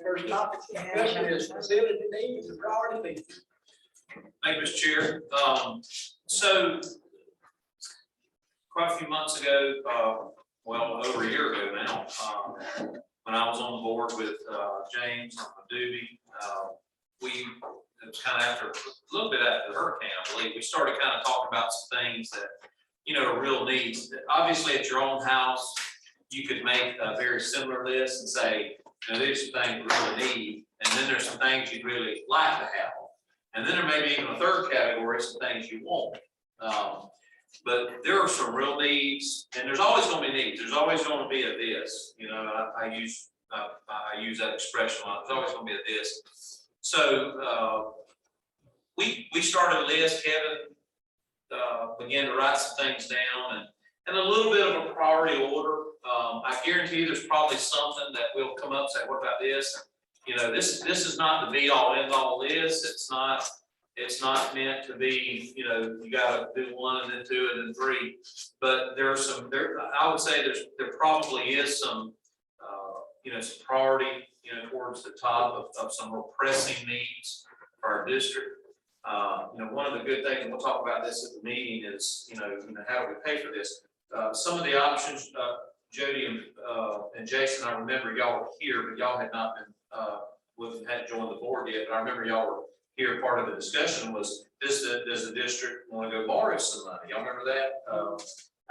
First topic discussion is facility needs and priority needs. Thank you, Mr. Chair. So quite a few months ago, well, over a year ago now, when I was on the board with James on Doobie, it was kind of after a little bit after the hurricane, I believe, we started kind of talking about some things that, you know, are real needs. Obviously, at your own house, you could make a very similar list and say, you know, these are things we really need, and then there's some things you'd really like to have. And then there may be even a third category, some things you want. But there are some real needs, and there's always going to be needs. There's always going to be a this. You know, I use that expression a lot. There's always going to be a this. So we started a list. Kevin began to write some things down, and a little bit of a priority order. I guarantee you, there's probably something that will come up and say, "What about this?" And, you know, this is not the be all end all list. It's not meant to be, you know, you got to do one and then two and then three. But there are some. I would say there probably is some, you know, some priority, you know, towards the top of some real pressing needs for our district. You know, one of the good things, and we'll talk about this at the meeting, is, you know, how do we pay for this? Some of the options, Jody and Jason, I remember y'all were here, but y'all had not been, hadn't joined the board yet. But I remember y'all were here. Part of the discussion was, does the district want to go borrow some money? Y'all remember that?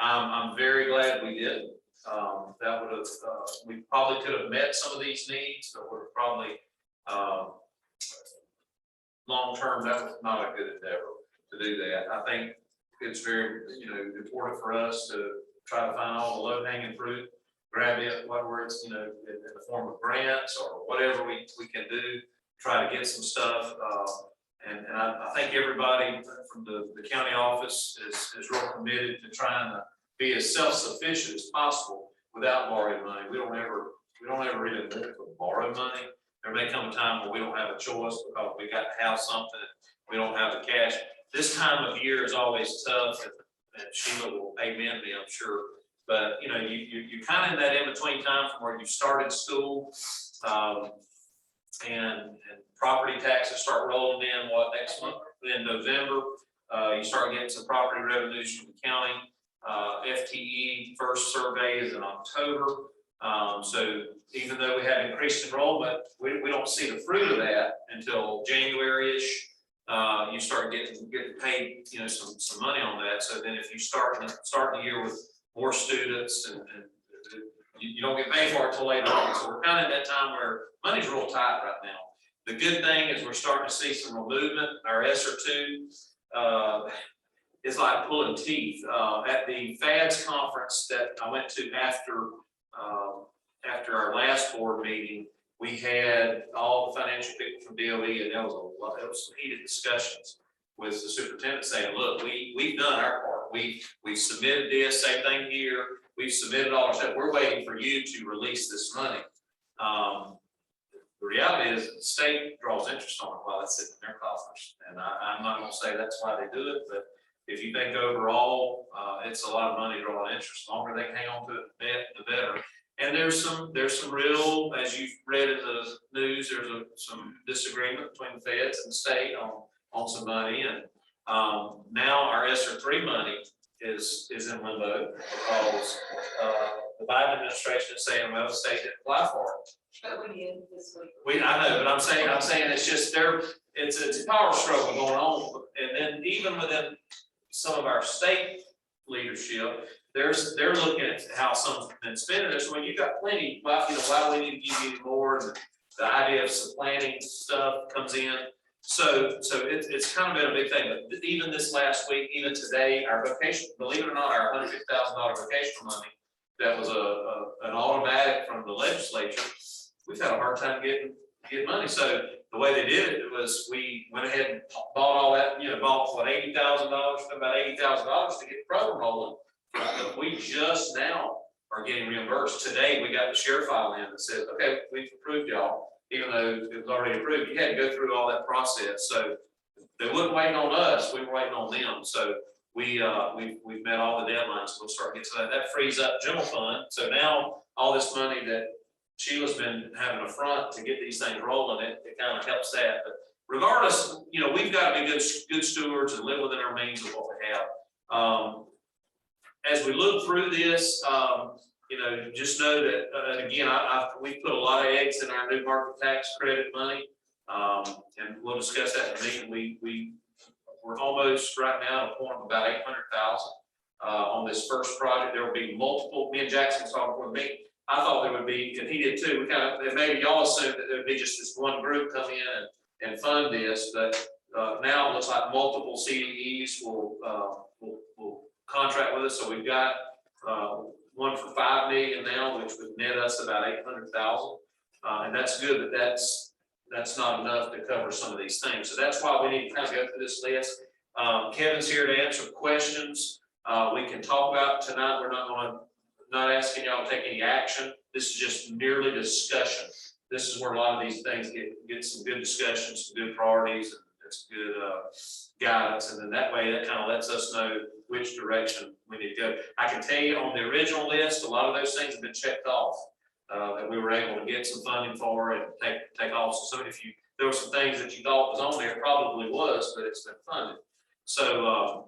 I'm very glad we did. That would have, we probably could have met some of these needs, but would have probably, long term, that was not a good endeavor to do that. I think it's very, you know, important for us to try to find all the low hanging fruit, grab it, whether it's, you know, in the form of grants or whatever we can do, try to get some stuff. And I think everybody from the county office is real committed to trying to be as self-sufficient as possible without borrowing money. We don't ever really look for borrowed money. There may come a time where we don't have a choice because we got to have something, we don't have the cash. This time of year is always tough, and Sheila will amen me, I'm sure. But you know, you're kind of in that in-between time from where you started school, and property taxes start rolling in next month, in November. You start getting some property revenues from the county. FTE first survey is in October. So even though we have increased enrollment, we don't see the fruit of that until January-ish. You start getting paid, you know, some money on that. So then if you start the year with more students, and you don't get paid for it until later on. So we're kind of in that time where money's real tight right now. The good thing is we're starting to see some real movement. Our SR2 is like pulling teeth. At the FADS conference that I went to after our last board meeting, we had all the financial people from DOE, and there was some heated discussions with the superintendent saying, look, we've done our part. We've submitted this, same thing here. We've submitted all our stuff. We're waiting for you to release this money. The reality is the state draws interest on it while it's sitting in their coffers. And I'm not going to say that's why they do it, but if you think overall, it's a lot of money drawing interest. The longer they can hang on to it, the better. And there's some real, as you've read in the news, there's some disagreement between the feds and the state on some money. And now our ESSER3 money is in limbo because the Biden administration is saying, well, the state didn't apply for it. But we did this week. I know, but I'm saying it's just it's a power struggle going on. And then even within some of our state leadership, they're looking at how some's been spending this. When you've got plenty, why do we need to give you more? And the idea of supplanting stuff comes in. So it's kind of been a big thing. But even this last week, even today, our vocation, believe it or not, our $150,000 vocational money that was an automatic from the legislature, we've had a hard time getting money. So the way they did it was we went ahead and bought all that, bought what, $80,000, about $80,000 to get the program rolling. But we just now are getting reimbursed. Today we got the share file in that said, okay, we've approved y'all, even though it was already approved. You had to go through all that process. So they weren't waiting on us, we were waiting on them. So we've met all the deadlines, we'll start getting to that. That frees up general fund, so now all this money that Sheila's been having a front to get these things rolling, it kind of helps that. But regardless, we've got to be good stewards and live within our means of what we have. As we look through this, just know that, again, we put a lot of eggs in our new market tax credit money, and we'll discuss that in the meeting. We're almost right now at a point of about 800,000 on this first project. There will be multiple. Me and Jackson talked before the meeting. I thought there would be, and he did too. We kind of, maybe y'all assumed that there would be just this one group come in and fund this, but now it looks like multiple CDEs will contract with us. So we've got one for $5 million now, which would net us about 800,000, and that's good. But that's not enough to cover some of these things. So that's why we need to kind of go through this list. Kevin's here to answer questions. We can talk about tonight. We're not asking y'all to take any action. This is just merely discussion. This is where a lot of these things get some good discussion, some good priorities, and some good guidance. And then that way, that kind of lets us know which direction we need to go. I can tell you on the original list, a lot of those things have been checked off. That we were able to get some funding for and take off. So there were some things that you thought was on there, probably was, but it's been funded. So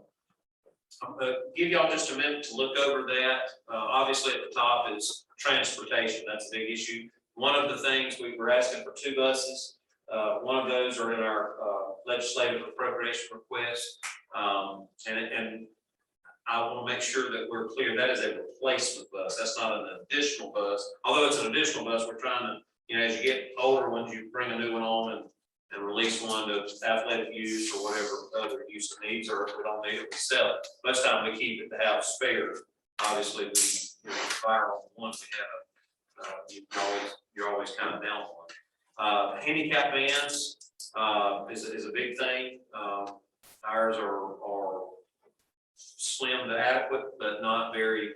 I'm gonna give y'all just a minute to look over that. Obviously at the top is transportation. That's a big issue. One of the things we were asking for 2 buses. One of those are in our legislative appropriation request. And I want to make sure that we're clear that is a replacement bus. That's not an additional bus. Although it's an additional bus, we're trying to, as you get older ones, you bring a new one on and release one to athletic use or whatever other use it needs, or if we don't need it, we sell it. Most of the time we keep it to have spare. Obviously, we fire on the ones we have. You're always kind of down one. Handicap vans is a big thing. Ours are slim to adequate, but not very.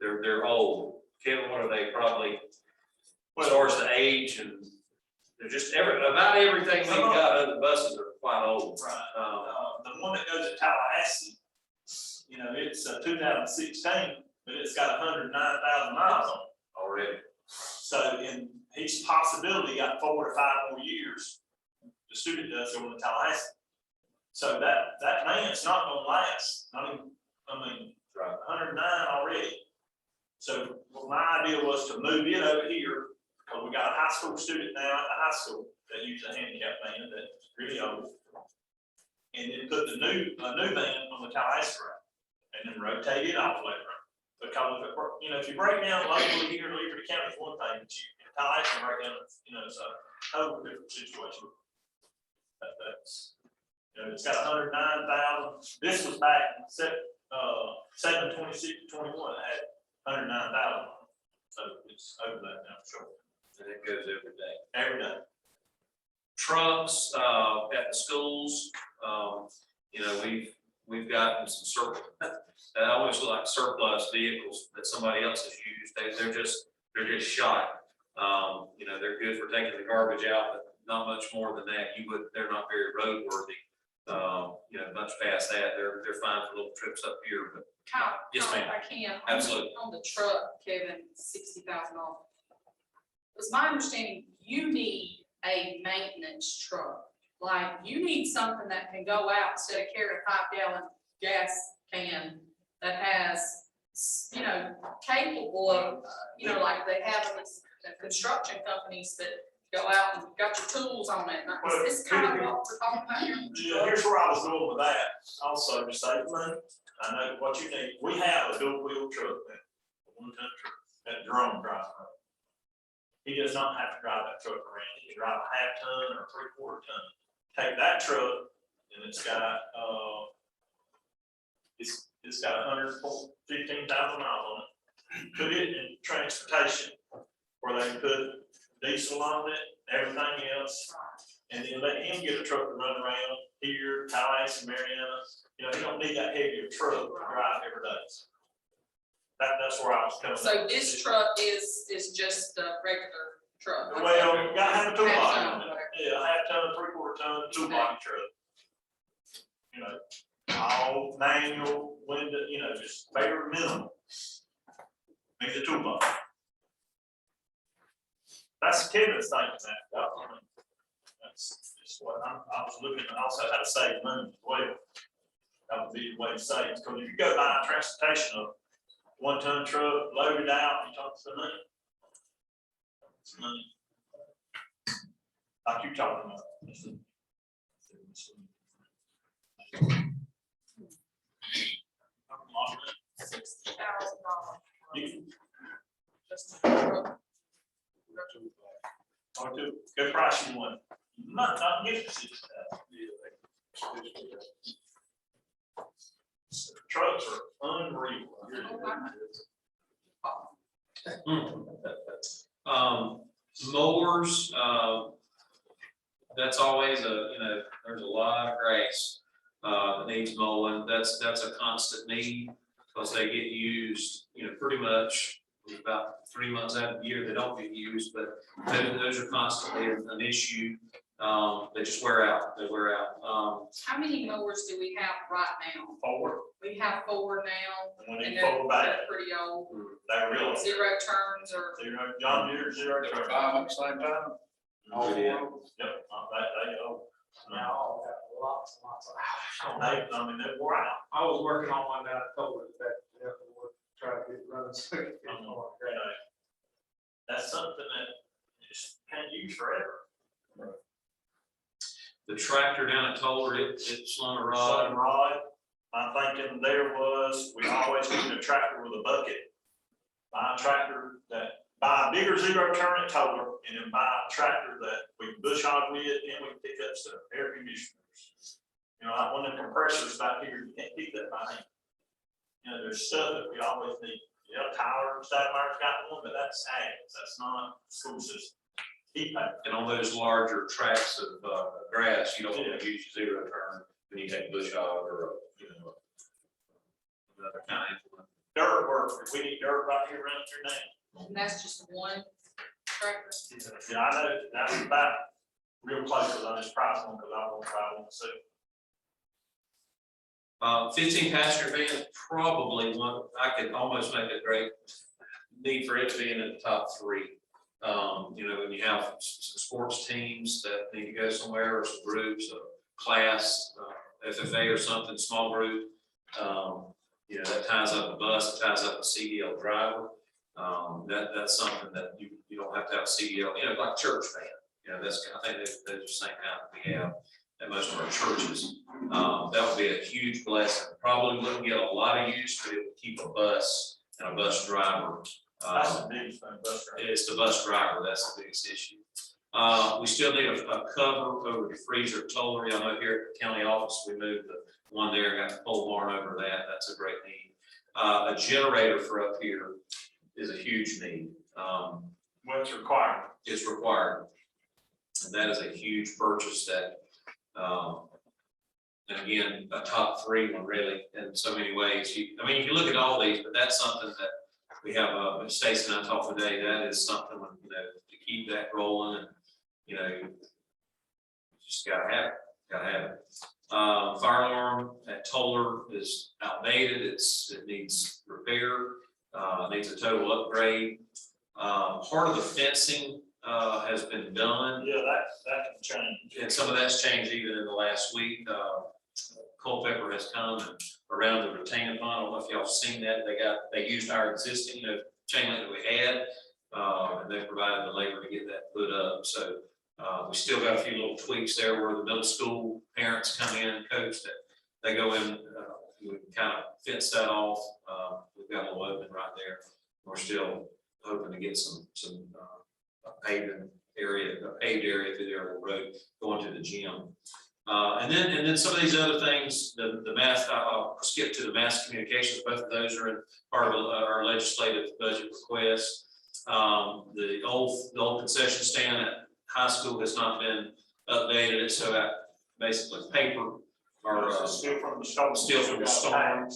They're old. Kevin, what are they? Probably as far as the age, and they're just about everything we've got. Other buses are quite old. Right. The one that goes to Tallahassee, it's 2016, but it's got 109,000 miles on it already. So, in each possibility got 4 to 5 more years. The student does going to Tallahassee. So that man's not going to last. Right. 109 already. So my idea was to move it over here, because we got a high school student now at the high school that uses a handicap van that's really old, and then put a new van on the Tallahassee road, and then rotate it off that road. Because if you break down locally here in Liberty County, it's one thing, but Tallahassee break down, so totally different situation. That's. It's got 109,000. This was back in 7/26/21. It had 109,000. So it's over that now, sure. And it goes every day. Every day. Trucks at the schools. We've gotten some surplus. That almost look like surplus vehicles that somebody else has used. They're just shot. They're good for taking the garbage out, but not much more than that. They're not very roadworthy. Much past that, they're fine for little trips up here, but Kyle, yes, ma'am. I can. Absolutely. On the truck, Kevin, $60,000. It's my understanding you need a maintenance truck. Like you need something that can go out instead of carrying a 5-gallon gas can that has, capable of, like they have in the construction companies that go out and got your tools on it. It's kind of what we're talking about here. Yeah, here's where I was going with that. Also, to save money, I know what you need. We have a dual wheel truck, a 1-ton truck, that Jerome drives. He does not have to drive that truck around. He can drive a 1/2 ton or 3/4 ton. Take that truck, and it's got 115,000 miles on it. Put it in transportation where they can put diesel on it, everything else, and then let him get a truck to run around here, Tallahassee, Mariana. He don't need that heavier truck to drive every day. That's where I was coming. So this truck is just a regular truck. Well, you gotta have a tool body on it. Whatever. Yeah, a 1/2 ton, 3/4 ton tool body truck. all manual, window, just bare minimum. Maybe the toolbox. That's Kevin's thinking that. I mean, that's just what I was looking at, also how to save money as well. That would be the way to save, because if you go buy transportation of 1-ton truck, loaded out, you talk to the money. It's money. Like you talking about. $60,000. Just Good price you want. Not get the 60,000. Trucks are unreal. Mowers, that's always there's a lot of grass, that needs mowing. That's a constant need, because they get used, pretty much about 3 months out of the year. They don't get used, but those are constantly an issue. They just wear out, how many mowers do we have right now? 4. We have 4 now, And we and need 4 back. they're pretty old. They really. 0 turns or. John Deere, 0 turn. 5 at the same time. Oh, yeah. Yep, they go. Now, lots and lots of. They wore out. I was working on one down at Cobra that, try to get running. That's something that you just can't use forever. The tractor down at Toller, it's on a rod. Rod, my thinking there was, we always need a tractor with a bucket. Buy a tractor buy a bigger 0 turn at Toller, and then buy a tractor that we can bush hog with, and we can pick up some air conditioners. Like one of the compressors back here, you can't pick that by hand. There's stuff that we always need. Tyler, Stadmeyer's got one, but that's ag, that's not school system. And on those larger tracts of grass, you don't want to use 0 turn when you take bush hog or another kind. Dirt work, if we need dirt right here around your name. And that's just one tractor. Yeah, I know, that was about real close, because I just priced one, because I won't try one to see. 15 passenger van is probably one, I could almost make a great need for it to be in the top 3. When you have some sports teams that need to go somewhere, or some groups, a class, FFA or something, small group, that ties up a bus, it ties up a CDL driver. That's something that you don't have to have a CDL, like church van. I think they're the same kind that we have at most of our churches. That would be a huge blessing. Probably wouldn't get a lot of use, but it would keep a bus and a bus driver. That's the biggest thing, bus driver. It's the bus driver, that's the biggest issue. We still need a cover over the freezer at Toller. I know here at the county office, we moved the one there, got the pole barn over that. That's a great need. A generator for up here is a huge need. What's required? It's required. And that is a huge purchase that, and again, a top 3 one really, in so many ways. You can look at all these, but that's something that we have, Stacy and I talked today, that is something, to keep that rolling, and, you just gotta have it, Fire alarm at Toller is outdated, it needs repair, needs a total upgrade. Part of the fencing, has been done. Yeah, that can change. And some of that's changed even in the last week. Culpeper has come and around the retaining pond. I don't know if y'all have seen that. They used our existing, chain link that we had, and they provided the labor to get that put up. So we still got a few little tweaks there where the middle school parents come in and coach that. They go in, we kind of fence that off. We've got a little open right there. We're still hoping to get some paved area through their road going to the gym. And then some of these other things, the mass, I'll skip to the mass communications. Both of those are in part of our legislative budget request. The old concession stand at high school has not been updated, so that basically paper or Still from the storm.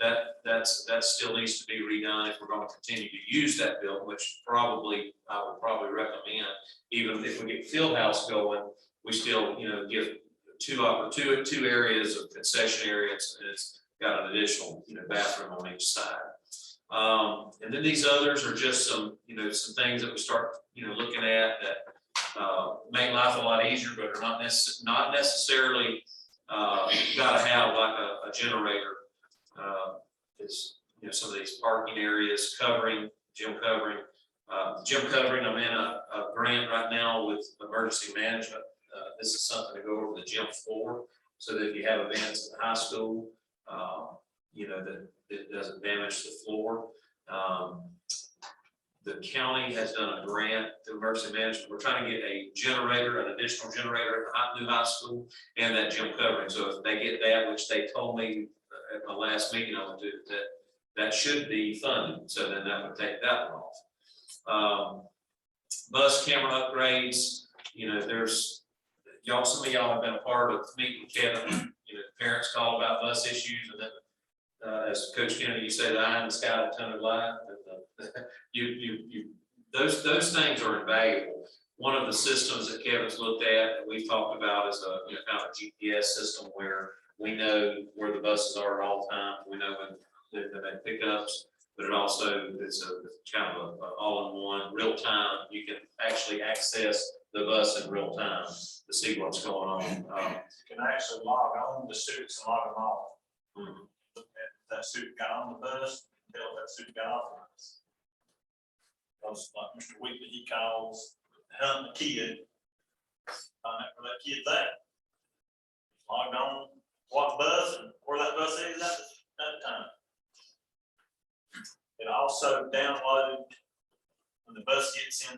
That still needs to be redone if we're going to continue to use that building, which I would probably recommend. Even if we get field house going, we still, give two areas of concession areas, and it's got an additional, bathroom on each side. And then these others are just some things that we start, looking at that make life a lot easier, but are not necessarily gotta have like a generator. It's, some of these parking areas, gym covering. I'm in a grant right now with emergency management. This is something to go over the gym floor, so that if you have events at the high school, that it doesn't damage the floor. The county has done a grant to emergency management. We're trying to get a generator, an additional generator at the new high school, and that gym covering. So if they get that, which they told me at my last meeting I would do, that should be funded. So then that would take that one off. Bus camera upgrades, there's some of y'all have been a part of meeting Kevin. Parents call about bus issues, and then as Coach Kennedy, you say the eye in the sky, the ton of light. Those things are invaluable. One of the systems that Kevin's looked at that we've talked about is a kind of a GPS system where we know where the buses are at all times. We know when they pick ups, but it's a kind of a all-in-one, real time. You can actually access the bus in real time to see what's going on. You can actually log on the students and log them off. Look at that student got on the bus, tell that student got off the bus. Because like Mr. Wheatley, he calls, hunting the kid, find out where that kid's at. Logged on, what bus and where that bus is at the time. It also downloaded, when the bus gets in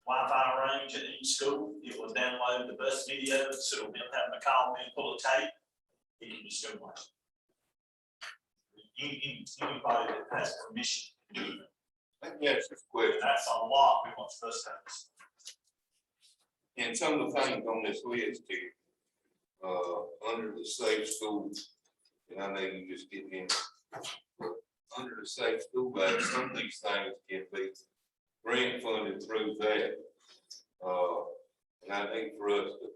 Wi-Fi range at each school, it will download the bus video, so it'll be having to call me and pull a tape. He can just go watch it. Anybody that has permission to do it. Let me ask you a question. That's a lot we want bus taps. And some of the things on this list here, under the safe schools, and I know you just get in, but under the safe school bag, some of these things can be grant funded through that. And I think for us to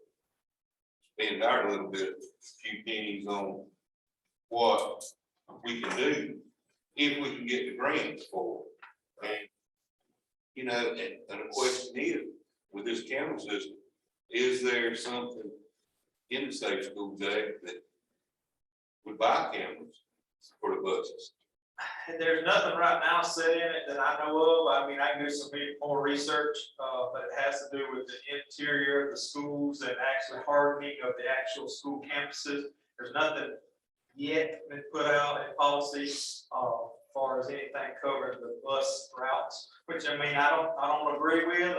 spend our little bit, a few pennies on what we can do, if we can get the grants for it. And, and the question is, with this camera system, is there something in the Safe Schools Act that would buy cameras for the buses? There's nothing right now set in it that I know of. I mean, I can do some more research, but it has to do with the interior of the schools and actually hardening of the actual school campuses. There's nothing yet been put out in policy as far as anything covering the bus routes, which I mean, I don't agree with.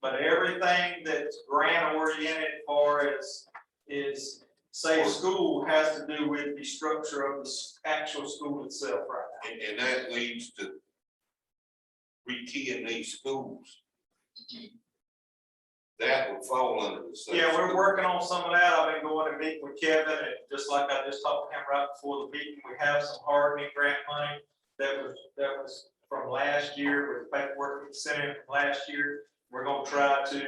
But everything that's grant oriented far as is safe school has to do with the structure of the actual school itself right now. And that leads to rekeying these schools. That would fall under the safe. Yeah, we're working on some of that. I've been going to meet with Kevin, and just like I just talked to him right before the meeting, we have some hardening grant money that was from last year with paperwork we sent in from last year. We're going to try to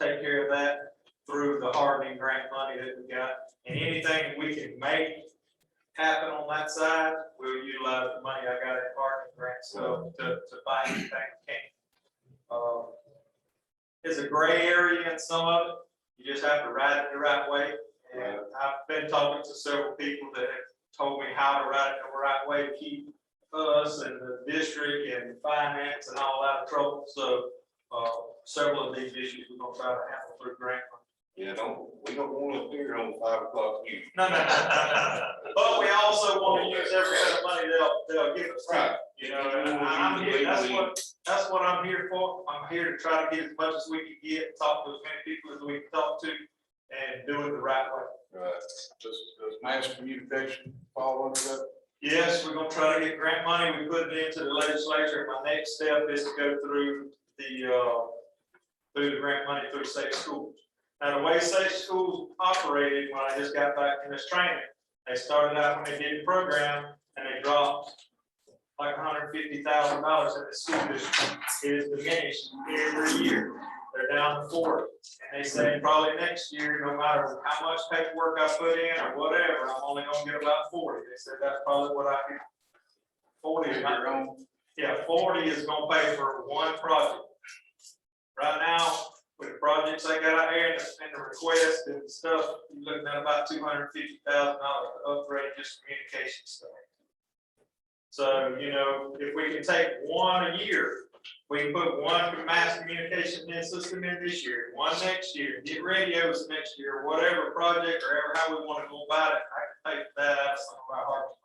take care of that through the hardening grant money that we got, and anything we can make happen on that side, we'll utilize the money I got in hardening grants to buy anything we can. It's a gray area in some of it. You just have to write it the right way. And I've been talking to several people that have told me how to write it the right way to keep us and the district and finance and all out of trouble. So several of these issues we're gonna try to handle through grant money. Yeah, we don't want to appear on 5 o'clock news. No. But we also want to use every bit of money they'll give us. Right. You know, and I'm here, that's what I'm here for. I'm here to try to get as much as we can get, talk to as many people as we can talk to, and do it the right way. Right. Does mass communication fall under that? Yes, we're gonna try to get grant money. We put it into the legislature. My next step is to go through the grant money through safe schools. Now, the way safe schools operated when I just got back from this training, they started out when they did the program and they dropped like $150,000 in the school district. It is diminished every year. they're down to 40. And they say probably next year, no matter how much paperwork I put in or whatever, I'm only gonna get about 40. They said that's probably what I can. 40 is not going, yeah, 40 is gonna pay for one project. Right now, with the projects I got out here and the request and stuff, you're looking at about $250,000 to upgrade just communication stuff. So, you know, if we can take one a year, we can put one mass communication system in this year, one next year, get radios next year, whatever project or ever how we want to go about it, I can take that out of some of our hearts.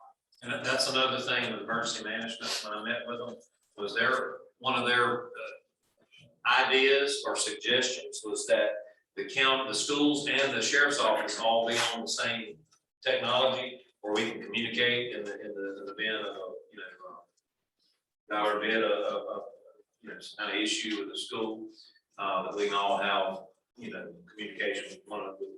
And that's another thing with emergency management, when I met with them, was one of their ideas or suggestions was that the schools and the sheriff's office all be on the same technology, where we can communicate in the event of, you know, our event of you know, some kind of issue with the school, that we can all have, you know, communication with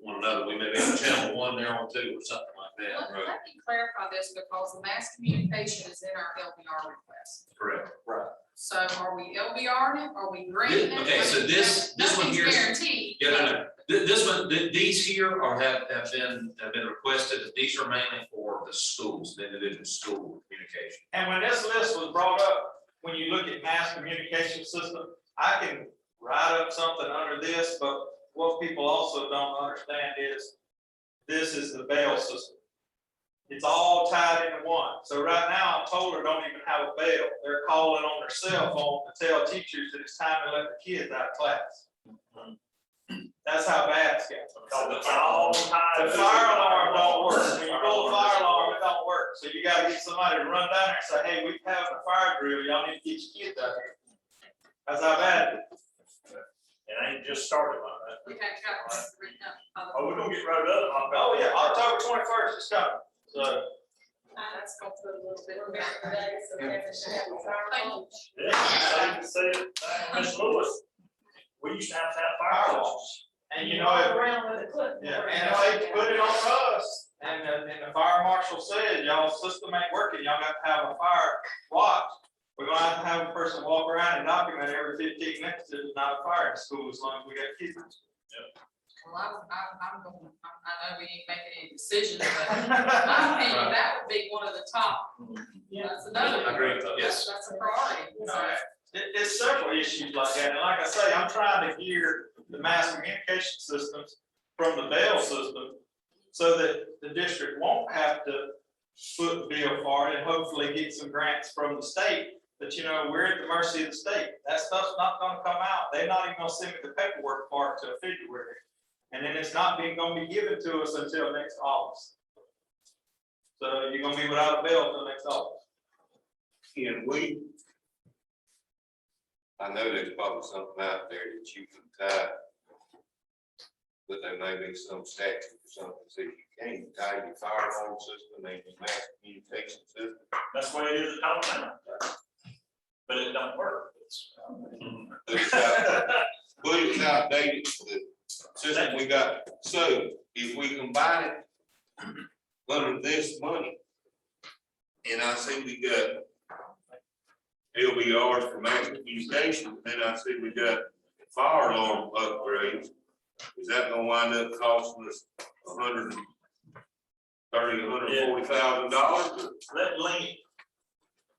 one another. We may be on channel 1, they're on 2, or something like that. Let me clarify this, because the mass communication is in our LBR request. Correct. So are we LBR it, are we granting it? Okay, so this one here. Nothing's guaranteed. Yeah, no. This one, these here have been requested. These are mainly for the schools, the individual school communication. And when this list was brought up, when you look at mass communication system, I can write up something under this, but what people also don't understand is this is the bail system. It's all tied into one. So right now, I'm told her don't even have a bail. They're calling on their cell phone to tell teachers that it's time to let the kids out of class. That's how bad it's getting. It's all tied. The fire alarm don't work. When you roll the fire alarm, it don't work. So you gotta get somebody to run down there and say, hey, we're having a fire drill. Y'all need to get your kids out here. That's how bad it is. It ain't just started like that. We have got this written up. Oh, we're gonna get wrote up. Oh, yeah, October 21st is coming. So, Let's go through a little bit. Yeah, say it, Miss Lewis, we used to have fire alarms. and you know, yeah, and if they put it on us, and the fire marshal said, y'all system ain't working, y'all got to have a fire watch. We're gonna have to have a person walk around and document every 15 minutes that there's not a fire in school, as long as we got kids. Well, I'm going, I know we ain't making any decisions, but in my opinion, that would be one of the top. That's another. I agree with that. Yes. That's a priority. So, It's several issues like that, and like I say, I'm trying to gear the mass communication systems from the bail system so that the district won't have to foot the bill for it and hopefully get some grants from the state. But you know, we're at the mercy of the state. That stuff's not gonna come out. They're not even gonna send me the paperwork for it till February. And then it's not gonna be given to us until next August. So you're gonna be without a bill until next August. I know there's probably something out there that you can tie, but there may be some statute or something that says you can't tie your fire alarm system and your mass communication system. That's the way it is at Alabama. But it don't work. But it's outdated, the system we got. So if we combine it under this money, and I see we got LBRs for mass communication, then I see we got fire alarm upgrades. Is that gonna wind up costing us $140,000? Let Lynn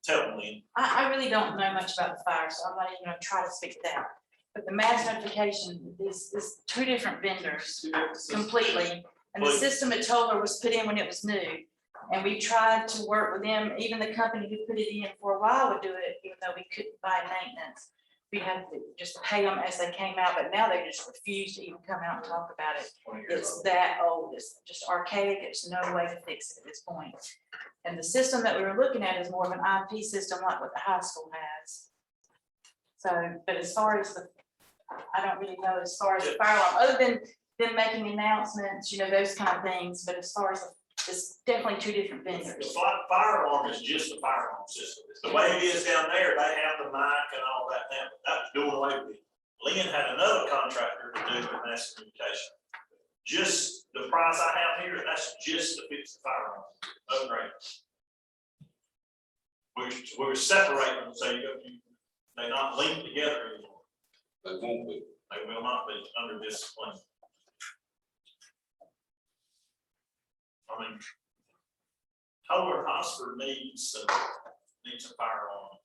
tell me. I really don't know much about the fire, so I'm not even gonna try to speak to that. But the mass notification is 2 different vendors completely. And the system at Toller was put in when it was new. And we tried to work with them, even the company who put it in for a while would do it, even though we couldn't buy maintenance. We had to just pay them as they came out, but now they just refuse to even come out and talk about it. It's that old, it's just archaic, there's no way to fix it at this point. And the system that we were looking at is more of an IP system like what the high school has. So, but as far as I don't really know as far as the fire alarm, other than them making announcements, you know, those kind of things, but as far as it's definitely 2 different vendors. The fire alarm is just a fire alarm system. It's the way it is down there, they have the mic and all that now. That was doing away with it. Lynn had another contractor to do the mass communication. Just the price I have here, that's just to fix the fire alarm, upgrade. We're separating them, so they're not linked together anymore. They won't be. They will not be under this plan. I mean, Toller Hosford needs a firearm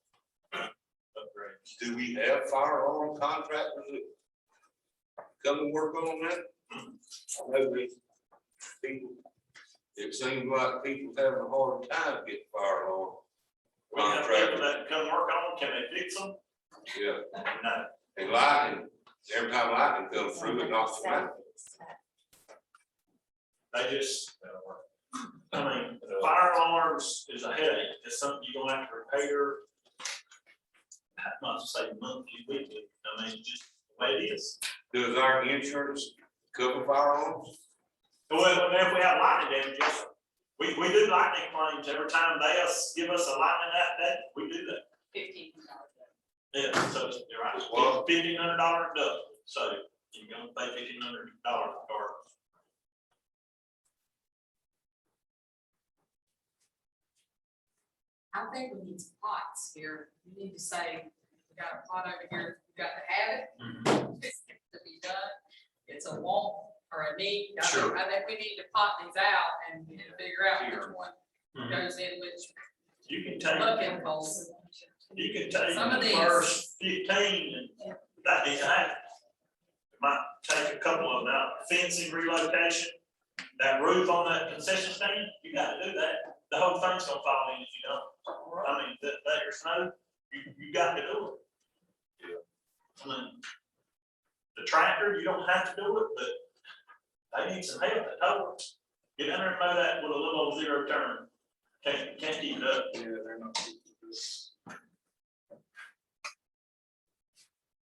upgrade. Do we have fire alarm contractors that come and work on that? I know these people, it seems like people having a hard time getting fire alarm. We have people that come work on, can they fix them? Yeah, No. and lightning, every time lightning comes through, it knocks them out. They just, I mean, fire alarms is a headache. It's something you're gonna have to repair. Not to say monthly, weekly. I mean, just the way it is. Does our insurance cover fire alarms? Well, if we have lightning damage, yes, sir. We do lightning claims every time they give us a lightning that day. We do that. $1,500. Yeah, so you're right. Well- $1,500 deductible. So you're gonna pay $1,500 for it. I think we need some pots here. We need to say, we got a pot over here, we got to have it. It's to be done. It's a want or a need. Sure. I think we need to pot these out and figure out which one goes in which You can take. bucket holes. You can take Some of the these- first 15 and that needs to happen. It might take a couple of them out, fencing relocation, that roof on that concession stand, you gotta do that. The whole thing's gonna fall in if you don't. I mean, that your snow, you got to do it. I mean, the tractor, you don't have to do it, but they need some help at Tower. Get down there and mow that with a little old zero turn. Can't keep it up. Yeah, they're not.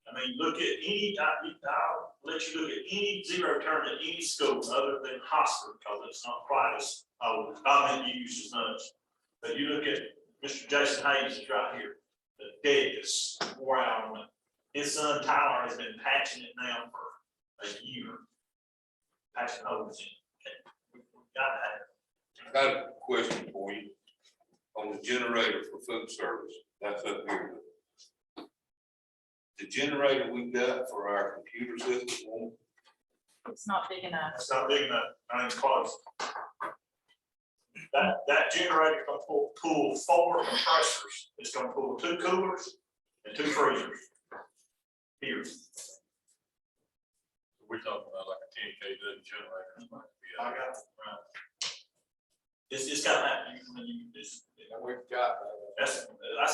I mean, look at any, I'll let you look at any zero turn at any school other than Hosford, because it's not quite as, not used as much. But you look at Mr. Jason Hayes is right here, the deck is wore out on it. His son Tyler has been patching it now for a year. Patching holes in it. We gotta have it. I got a question for you on the generator for food service. That's up here. The generator we got for our computer system, It's not big enough. It's not big enough, I ain't close. That generator gonna pull 4 compressors. It's gonna pull 2 coolers and 2 freezers. Here. We're talking about like a 10 kW generator. I got it. Right. It's gotta happen. We've got, That's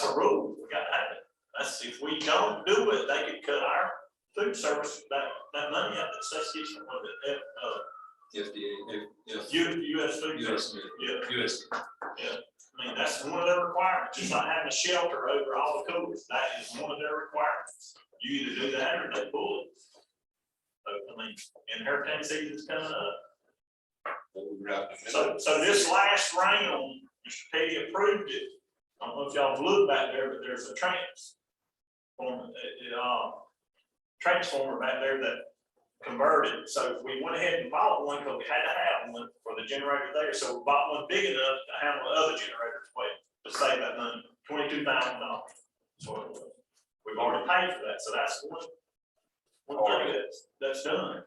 a rule. We gotta have it. That's, if we don't do it, they could cut our food service, that money out that says it's from what it, FDA, US food. US, Yeah. US. Yeah, I mean, that's one of their requirements, just like having a shelter over all the coolers, that is one of their requirements. You either do that or they pull it. So, I mean, and hurricane season's coming up. So this last round, Mr. Petty approved it. I don't know if y'all have looked back there, but there's a transformer back there that converted. So we went ahead and bought one because we had to have one for the generator there. So we bought one big enough to handle the other generators well, to save that money, $22,000. So we've already paid for that. So that's one thing that's done.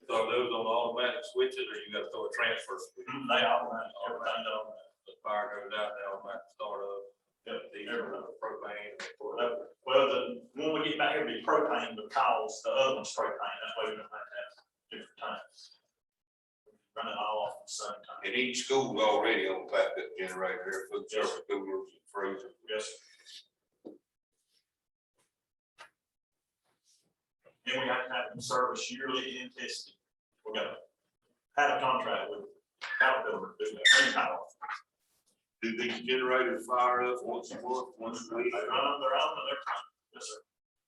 So those on the automatic switches, or you gotta throw a transfer switch? They automatic, everything done. The fire goes out, they automatic start up. Yep, These everything. are propane. Well, the one we get back here will be propane because the other one's propane. That's why we don't have to have different times. Run it all off at the same time. and each school's already on backup generator, food service coolers and freezers. Yes. Then we have to have them service yearly and tested. We got to have a contract with Caterpillar to do that. Do these generators fire up once a month, once a week? They run on their own and they're fine. Yes, sir.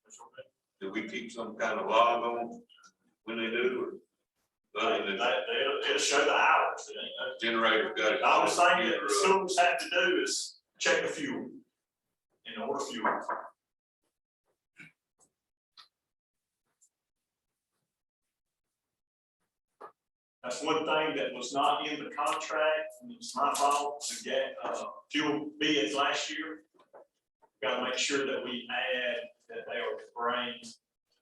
That's okay. Do we keep some kind of log on when they do, or? Other than They'll show the hours. It ain't no- generator got it. The only thing that the schools have to do is check the fuel and order fuel. That's one thing that was not in the contract, and it's my fault, to get, fuel bids last year. Got to make sure that we add that they are spraying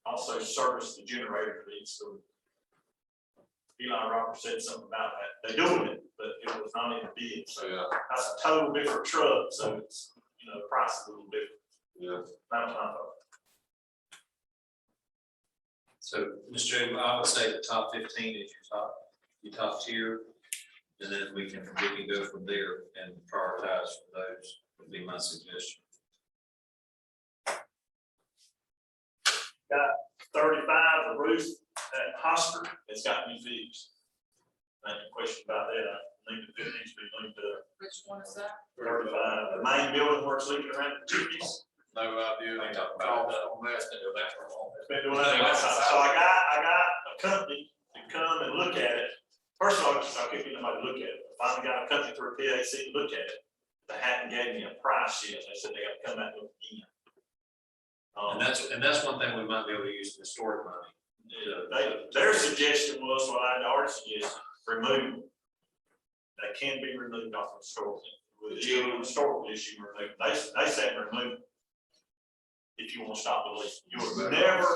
also service the generator for each school. Eli Roberts said something about that. They're doing it, but it was not in the bid, so Yeah, that's a total different truck, so it's, the price is a little different. yeah. That was my thought. So, Mr. Joe, I would say the top 15 is your top tier. And then we can go from there and prioritize for those, would be my suggestion. 35, the roof at Hosper, it's got to be fixed. Ain't no question about that. I think it needs to be linked to Which one is that? 35, the main building where it's leaking around the chimneys. No idea. I talk about it. On that. It's been doing that last time. So I got a company to come and look at it. First of all, I couldn't get nobody to look at it. Finally got a company through PAC to look at it. They hadn't gave me a price yet. They said they got to come back with again. And that's one thing we might be able to use the historic money. Their suggestion was what I'd already suggested, remove. They can be removed off of historical, with the historical issue removed. They said remove. If you want to stop the leak, you will never,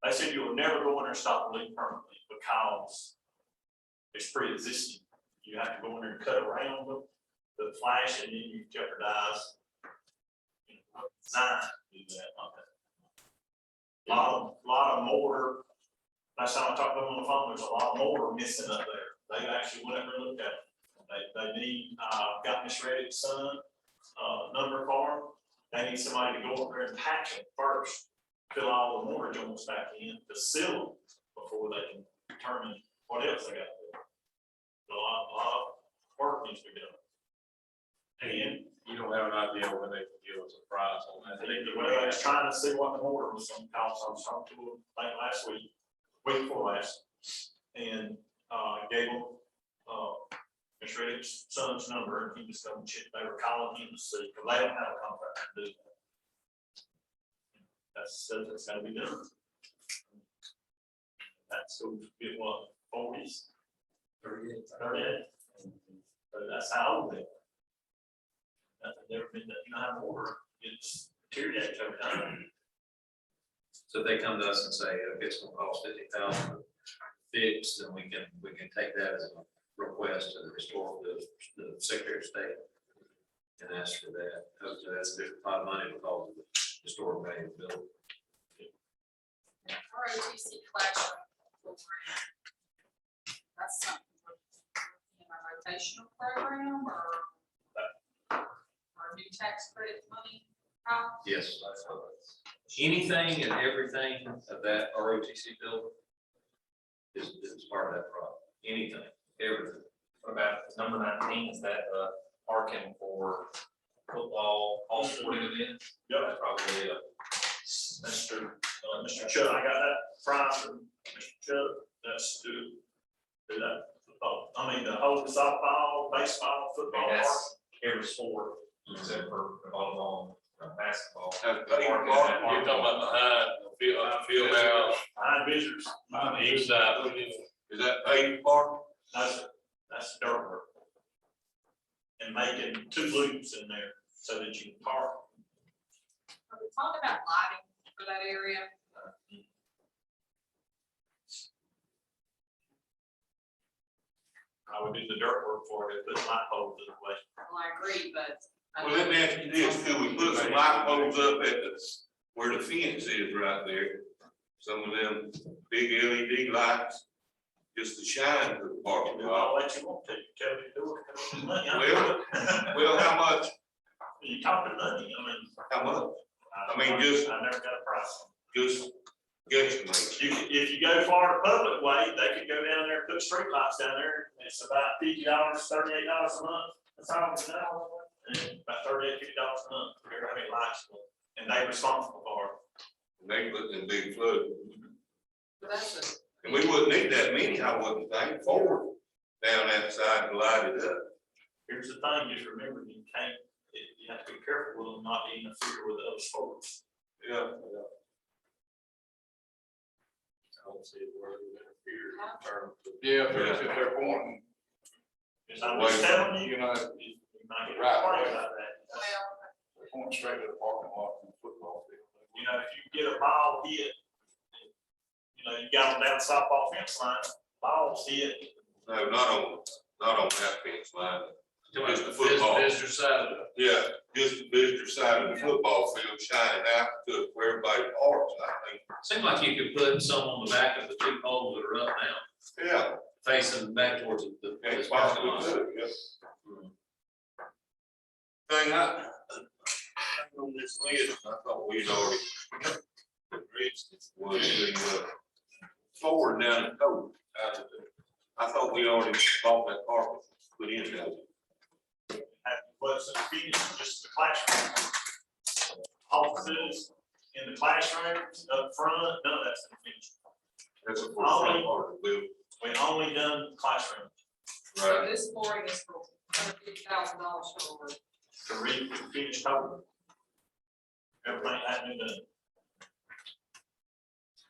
they said you will never go in there and stop the leak permanently because it's pre-existing. You have to go in there and cut around the flash and then you jeopardize design to do that. Lot of mortar. Last time I talked to them on the phone, there's a lot of mortar missing up there. They actually went up and looked at it. They need, got Miss Reddick's son, number for them. They need somebody to go up there and patch it first, fill all the mortar joints back in, to seal them before they can determine what else they got to do. A lot of work needs to be done. And You don't have an idea when they can give us a price on that. I was trying to see what the mortar was going to cost. I was talking to them like last week before last, and gave them Mr. Reddick's son's number, and he was going to check. They were calling him to see, because they don't have a contract to do that. That's stuff that's got to be done. That's going to be what, 40s, 38. So that's how old they are. Nothing never been done. You know how mortar gets deteriorated over time. So if they come to us and say, it's gonna cost 50,000 fixed, then we can take that as a request to the the Secretary of State and ask for that. Hopefully that's a different pot of money because of the historic value of the building. ROTC classroom program. That's something in a rotational program or new tax credit money. Yes. Anything and everything of that ROTC building is part of that problem. Anything, everything. What about number 19, is that parking for football, all sporting events? Yep. That's probably Mr. Chuck, I got that price from Mr. Chuck. That's do that. The whole softball, baseball, football. that's every sport except for volleyball, basketball. You're talking about behind the field house, Nine visitors. on the east side. Is that paved park? That's dirt work. And making 2 loops in there so that you can park. Are we talking about lighting for that area? I would do the dirt work for it, put light poles in the way. Well, I agree, but. Well, let me ask you this, could we put some light poles up at where the fence is right there? Some of them big LED lights, just to shine to the parking I'll lot. let you want to, tell me to do it. Money. Well, how much, You talking money, how much? I mean, just- I never got a price. Just guesstimate. If you go Florida public way, they could go down there and put street lights down there. It's about $50, $38 a month. That's all it's now. And about $38, $50 a month for every lights. And they responsible for it. They put in big flood. But that's And we wouldn't need that many, I wouldn't think, 4 down that side to light it up. Here's the thing, just remember, you have to be careful with them not interfere with other sports. Yeah. I don't see where it would interfere in terms of. Yeah, if they're pointing, Because I'm just telling you, you know, you might get Right. worried about that. well, they're pointing straight to the parking lot from the football field. You know, if you get a ball hit, know, you got them down the softball fence line, balls hit. No, not on that fence line. Just the Vis- football. Visitor side of it. Yeah, just the visitor side of the football field shining out to where everybody parks, I think. Seems like you could put some on the back of the two poles that are up now, Yeah. facing back towards the It's parking possibly lot. good, yes. Thing on this list, I thought we'd already reached this, was the forward down the code. I thought we already bought that carpet, put in there. Was finished, just the classroom. Offices in the classrooms up front, none of that's been finished. That's a full front part of the building. We only done classroom, So this flooring is for $150,000 for the finish cover. Everything has been done.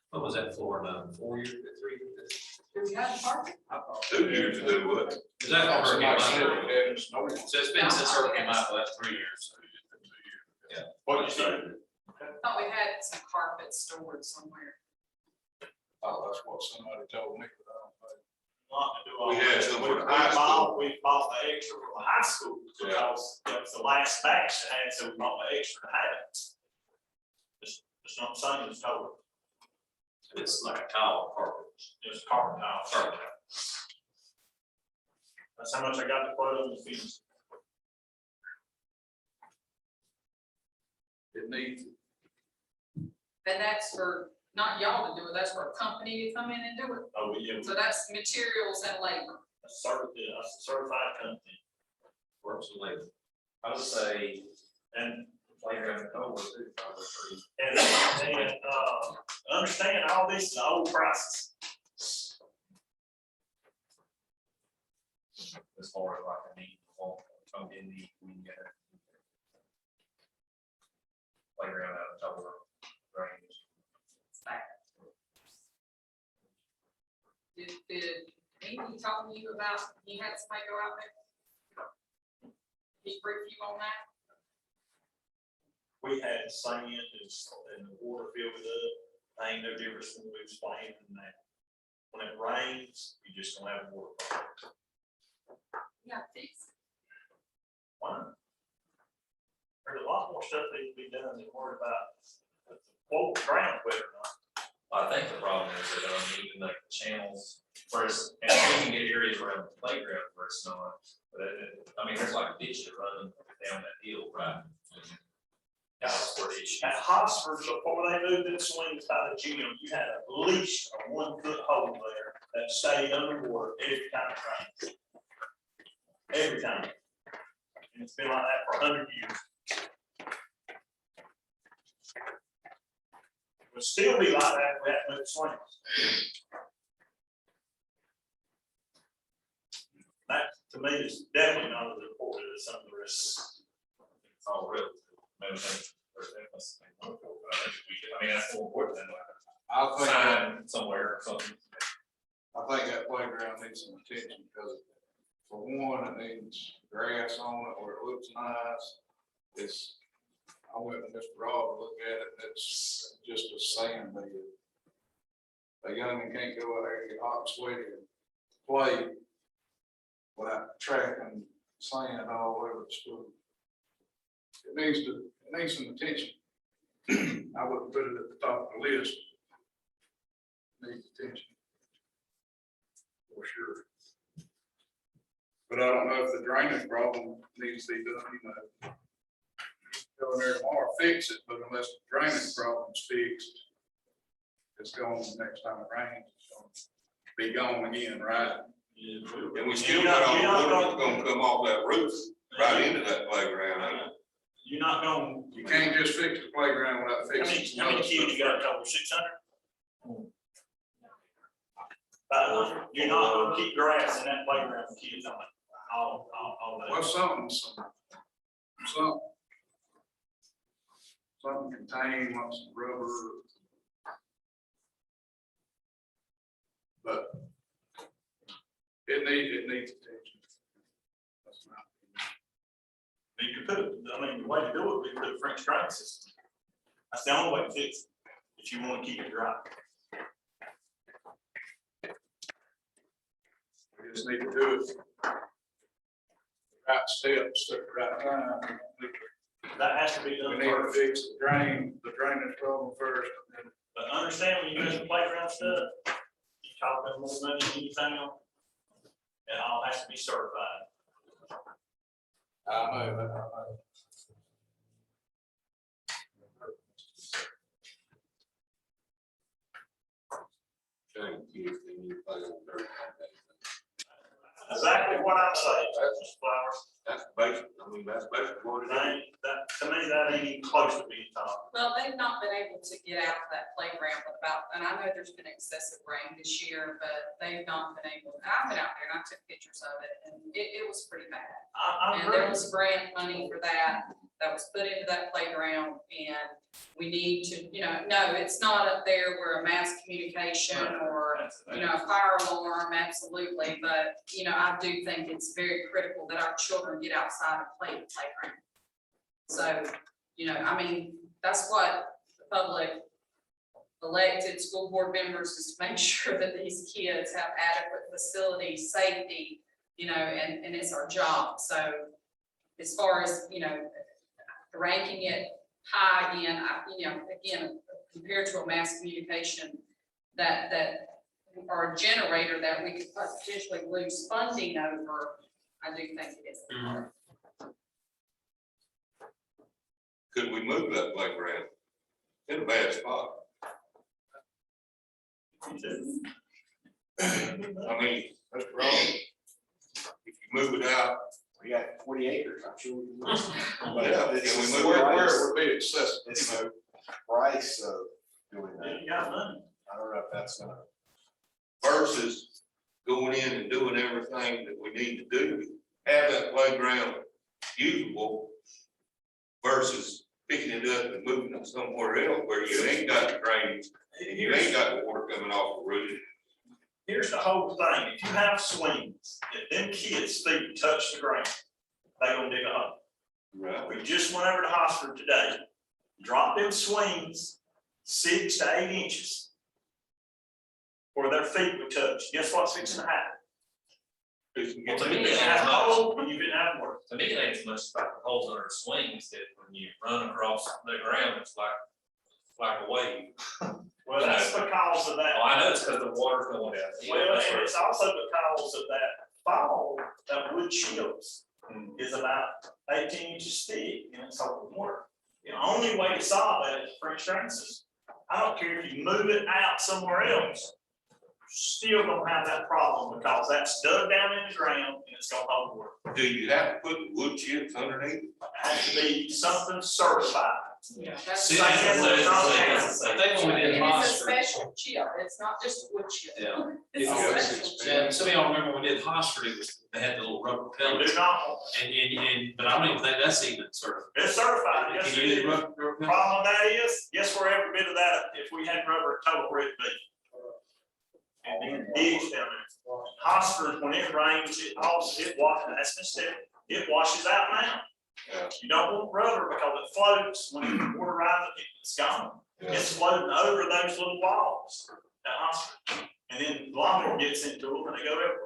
What was that floor now, 4 years, 3 years? do we have parking? 2 years to do what? Is that for Hurricane Michael? Yeah. So it's been since Hurricane Michael, that's 3 years. What you say? Thought we had some carpet stored somewhere. Oh, that's what somebody told me, but I don't think. Not to do all We had that. some We- for the we high bought- school. We bought the extra for the high school, Yeah. because that was the last batch that had, so we bought the extra to have it. It's not the same as total, It's like a tile carpet. just carpet tile. Carpet. That's how much I got to quote on the fees. It needs, And that's for, not y'all to do it, that's for a company to come in and do it. Oh, yeah, So that's materials and labor. that's a certified company. Works and labor. I would say And, playground over too, probably free. and, understand all this is old prices. As far as like a need, come in the, we get it. Playground out of tower range. Did Amy talk to you about, you had somebody go out there? He briefed you on that? We had sand and the water filled it up, ain't no difference when we was playing than that. When it rains, you just don't have water. Yeah, fix. Why? There's a lot more stuff that needs to be done than worry about quote ground whether or not. I think the problem is that, even like the channels, first, and we can get areas around the playground where it's not, but I mean, there's like a ditch that runs down that hill, right? That's where the issue. At Hosford, before they moved the swings by the gym, you had at least a 1 foot hole there that stayed underwater every time it rained. Every time. And it's been like that for 100 years. It would still be like that if we hadn't moved the swings. That, to me, is definitely not as important as some of the rest. It's all real. Maybe I mean, that's more important than like I a think, sign somewhere or something. I think that playground needs some attention, because for one, it needs grass on it where it looks nice. It's, I went with Mr. Rob to look at it, it's just a sand bed. A youngin can't go out there and get hot and sweaty and play without tracking sand all over the school. It needs some attention. I wouldn't put it at the top of the list. Needs attention. For sure. But I don't know if the drainage problem needs to be done, you know. Go in there tomorrow, fix it, but unless the drainage problem's fixed, it's gone next time it rains, it's gonna be gone again, right? And we still got all the water that's gonna come off that roof, right into that playground, ain't it? You're not gonna. You can't just fix the playground without fixing. How many kids you got, total 600? You're not gonna keep grass in that playground for kids on it, all day. Well, something contained, want some rubber. But it needs attention. That's my opinion. You could put it, I mean, the way to do it, we put a French drain system. That's the only way to fix it, if you wanna keep it dry. We just need to do it. Right steps at the right time. That has to be We done need to first. fix the drainage problem first. And But understand when you do the playground stuff, you talking more money than anything else. It all has to be certified. I know that, I know. Shame kids, they need to play on dirt. Exactly what I'm saying, Mr. Flowers. That's basic, I mean, that's basically what it That is. ain't, that, to me, that ain't even close to being taught. Well, they've not been able to get out of that playground without, and I know there's been excessive rain this year, but they've not been able, and I've been out there and I took pictures of it, and it was pretty bad. I And there agree. was grant money for that was put into that playground, and we need to, no, it's not up there where a mass communication or, a fire alarm, absolutely, but, I do think it's very critical that our children get outside and play in the playground. So, I mean, that's what the public elected school board members is to make sure that these kids have adequate facilities, safety, and it's our job. So as far as, ranking it high again, again, compared to a mass communication that or a generator that we could potentially lose funding over, I do think it is. Could we move that playground? In a bad spot. I mean, that's wrong. If you move it out, We got 40 acres, I'm sure. We can move. yeah, But it's can we the move it? Where it price- would be accessible, It's you know. the price of doing that. You got money. I don't know if that's gonna. Versus going in and doing everything that we need to do, to have that playground usable. Versus picking it up and moving it somewhere else where you ain't got the drainage, and you ain't got the water coming off the roof. Here's the whole thing, if you have swings, if them kids' feet touch the ground, they gonna dig a hole. Right. We just went over to Hosford today, dropped them swings 6 to 8 inches where their feet would touch. Guess what's fixing to happen? Well, You to me, didn't it's have much- hole, and you didn't have work. To me, it ain't as much about the holes under the swings that when you run across the ground, it's like a wave. Well, that's because of that. Oh, I know it's because the water's going down. Well, and it's also because of that fall, that wood chips is about 18 inches thick and it's open water. The only way to solve that is French drain system. I don't care if you move it out somewhere else, you're still gonna have that problem because that's dug down in the ground and it's gonna hold water. Do you have to put the wood chips underneath? It has to be something certified. Yeah, that's. See, that's the thing when we did And it's a Hosford. special chip, it's not just wood chip. Yeah. It's a Yeah. special chip. Yeah, some of y'all remember when we did Hosford, it was, they had the little rubber We pellets. do not, But I don't even think that's even sort of. it's certified, yes, Can it you use is. rubber pellets? Problem with that is, guess where every bit of that, if we had rubber, total where it'd be. And then ditch down there. Hosford, when it rains, it washes, that's been said, it washes out now. Yeah. You don't want rubber because it floats, when the water rises, it's gone. Yeah. It's floating over those little walls at Hosford. And then lawnmower gets into them and they go everywhere.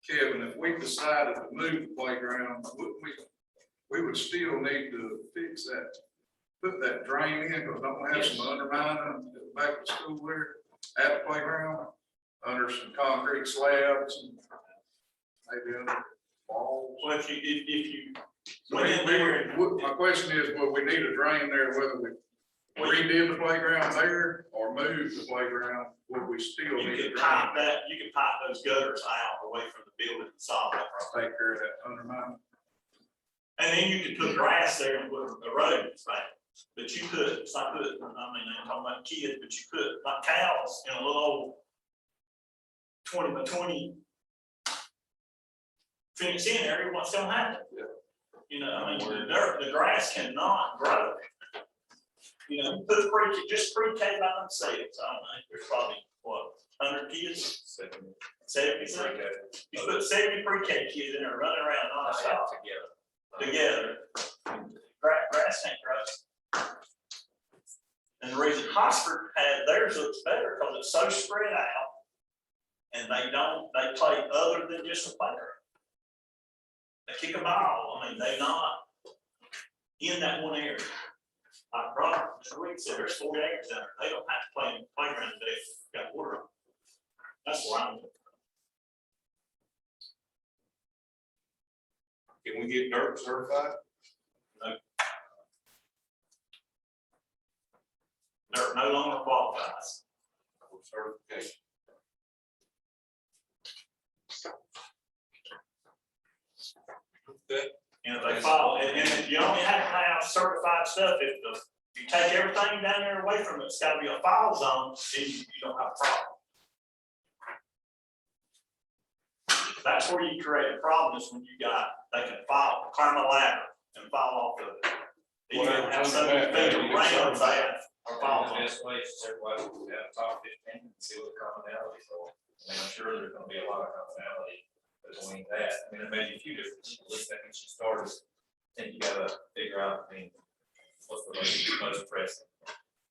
Kevin, if we decided to move the playground, wouldn't we would still need to fix that, put that drain in, because don't we have some undermining at the back of the school there at the playground, under some concrete slabs and maybe under walls. Well, if you So went in there and my question is, will we need a drain there, whether we redid the playground there or moved the playground, would we still you need a could drain? pipe that, you could pipe those gutters out away from the building and solve that problem. Take care of that undermining. And then you could put grass there and put a road, right? But you could, it's not good, I mean, I'm talking about kids, but you could, like cows in a little old 20 by 20 fenced in area, what's gonna happen? Yeah. You know, I mean, the grass cannot grow. You know, put just pre-K by themselves, I don't know, there's probably, what, 100 kids? 70, you put 70 pre-K kids in there running around nonstop together. Grass ain't grow. And the reason Hosford had theirs looks better because it's so spread out. and they play other than just a playground. They kick a ball, I mean, they not in that one area. Like Robert, Mr. Weed said, there's 40 acres down there, they don't have to play in the playground, they've got water on. That's why I'm. Can we get dirt certified? They're no longer qualifies. Certification. Okay. And if they follow, and you only have to have certified stuff if you take everything down there away from it, it's gotta be a file zone, then you don't have a problem. That's where you create a problem is when they can climb a ladder and fall off of it. You can have something big around that or fall on it. Best way is everybody we have talk 15 and see what the commonality is. I mean, I'm sure there's gonna be a lot of commonality between that. I mean, there may be a few differences, at least that when you start, and you gotta figure out, I mean, what's the most pressing.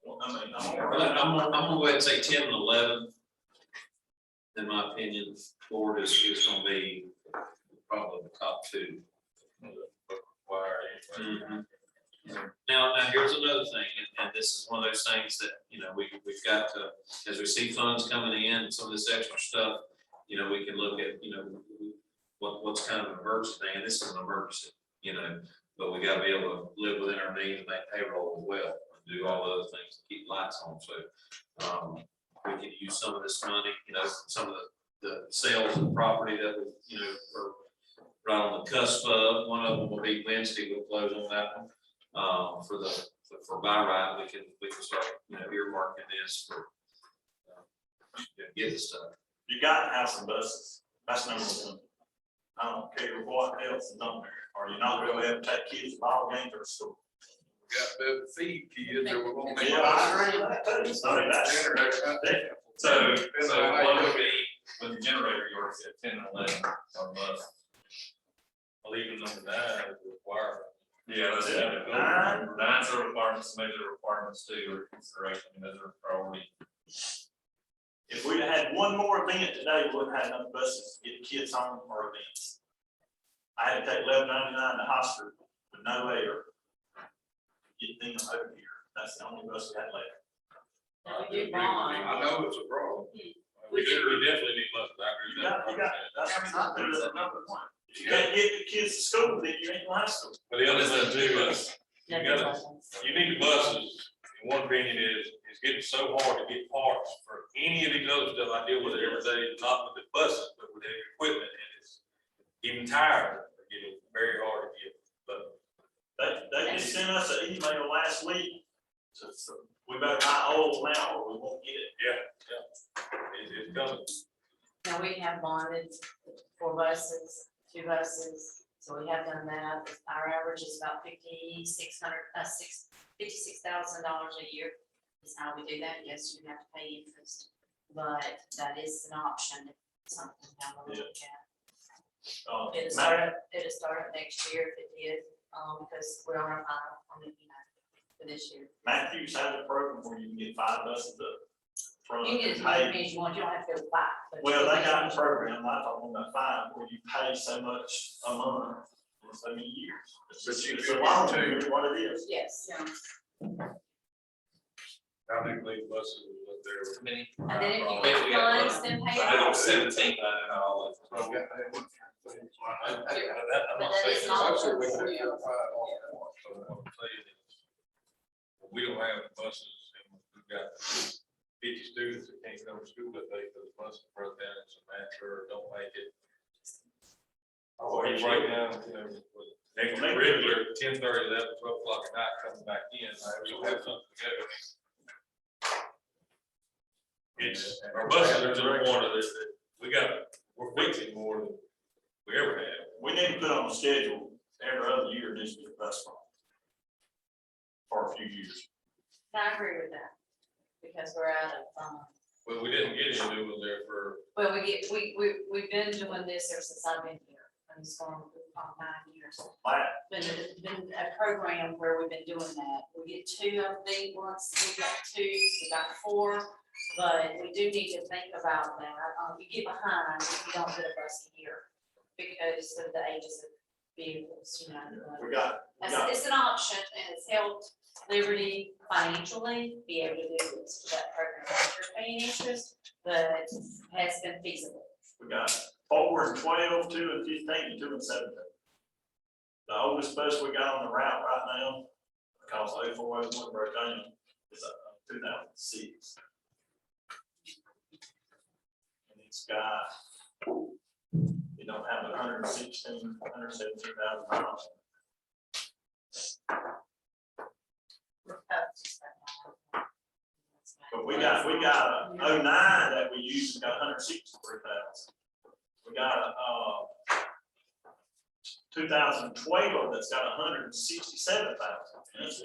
I mean, I'm gonna go ahead and say 10 and 11. In my opinion, Ford is gonna be probably the top two. Now, here's another thing, and this is one of those things that, you know, we've got to, as we see funds coming in, some of this extra stuff, you know, we can look at, you know, what's kind of an emergency thing, and this is an emergency, you know, but we gotta be able to live within our means and make payroll as well, and do all the other things to keep lights on, so, we could use some of this money, you know, some of the sales of property that we, you know, are right on the cusp of. One of them will be Wednesday, we'll close on that one. For buy right, we can start, you know, earmarking this for get the stuff. you got to have some buses. That's number one. I don't care what else is on there, or you're not gonna be able to take kids to ball games or school. Got to be able to feed kids, or we're gonna make. Yeah, I agree with that too. So that's. So what would be with the generator, you already said 10 and 11 on bus. I'll leave it number 9 as a requirement. Yeah, that's it. Nine's a requirement, some major requirements too, or consideration, and those are priority. If we'd have had one more event today, we wouldn't have enough buses to get kids home or events. I had to take 1199 to hospital with no air. Get them over here. That's the only bus we had left. I know it's a problem. We definitely need buses. I agree with that. That's number one. If you can't get the kids to school, then you ain't in high school. But the other thing too is, you need the buses, in one opinion is getting so hard to get parts for any of these other stuff I deal with every day, not with the buses, but with the equipment, and it's even tires are getting very hard to get, but. They just sent us an email last week, so we better buy oil now or we won't get it. It's coming. Now, we have bonded 4 buses, 2 buses, so we have done that. Our average is about $56,000 a year is how we do that. Yes, you have to pay interest, but that is an option, if something down the road. It'll start next year if it is, because we're on our final, for this year. Matthews has a program where you can get 5 buses up front. You can get as many as you want, you don't have to go back. Well, they got a program, I thought on that 5, where you pay so much a month for so many years. It's a long term, what it is. Yes, yeah. How many league buses was up there? Many. And then if you get funds, then pay I it know off. 17, I know all of Well, it. I'm But not that saying. is not- So we can have 5 off. So what I'm saying is, we don't have buses, and we've got 50 students that can't come to school that day because the bus broke down in some matter or don't make it. Or you break down, you know, with extra regular 10:30, 11, 12 o'clock at night coming back in, we don't have something to go. It's, our buses are to the point of this, that we're fixing more than we ever have. We need to put on a schedule every other year, just get a bus from. For a few years. I agree with that, because we're out of, But we didn't get any new ones there for, well, we've been doing this ever since I've been here, and it's going about 9 years. Wow. Been a program where we've been doing that. We get 2 of the once, we got 2, we got 4, but we do need to think about that. You get behind if you don't get a bus a year because of the ages of vehicles, you know. It's an option and it's helped Liberty financially be able to do this for that program. You're paying interest, but has been feasible. We got 4 and 12, 2 and 15, and 2 and 17. The oldest bus we got on the route right now, because 0401 broke down, is a 2006. And it's got, you don't have 117,000 miles. But we got a 09 that we use, got 163,000. We got a 2012 that's got 167,000.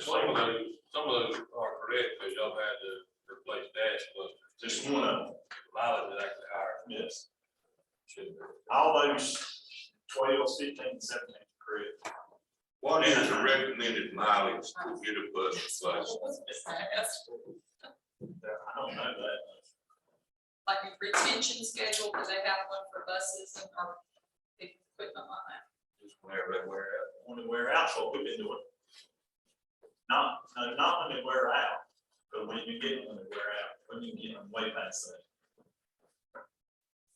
Some of those are correct, because y'all had to replace dash clusters. Just one of them. Mileage is actually higher. Yes. Should be. All those 12, 15, 17 correct. What is the recommended mileage to get a bus replaced? I don't know that. Like a retention schedule, do they have one for buses and or equipment like that? Just whenever they wear out. When they wear out, so we've been doing. Not when they wear out, but when you get them when they wear out, when you get them way past that.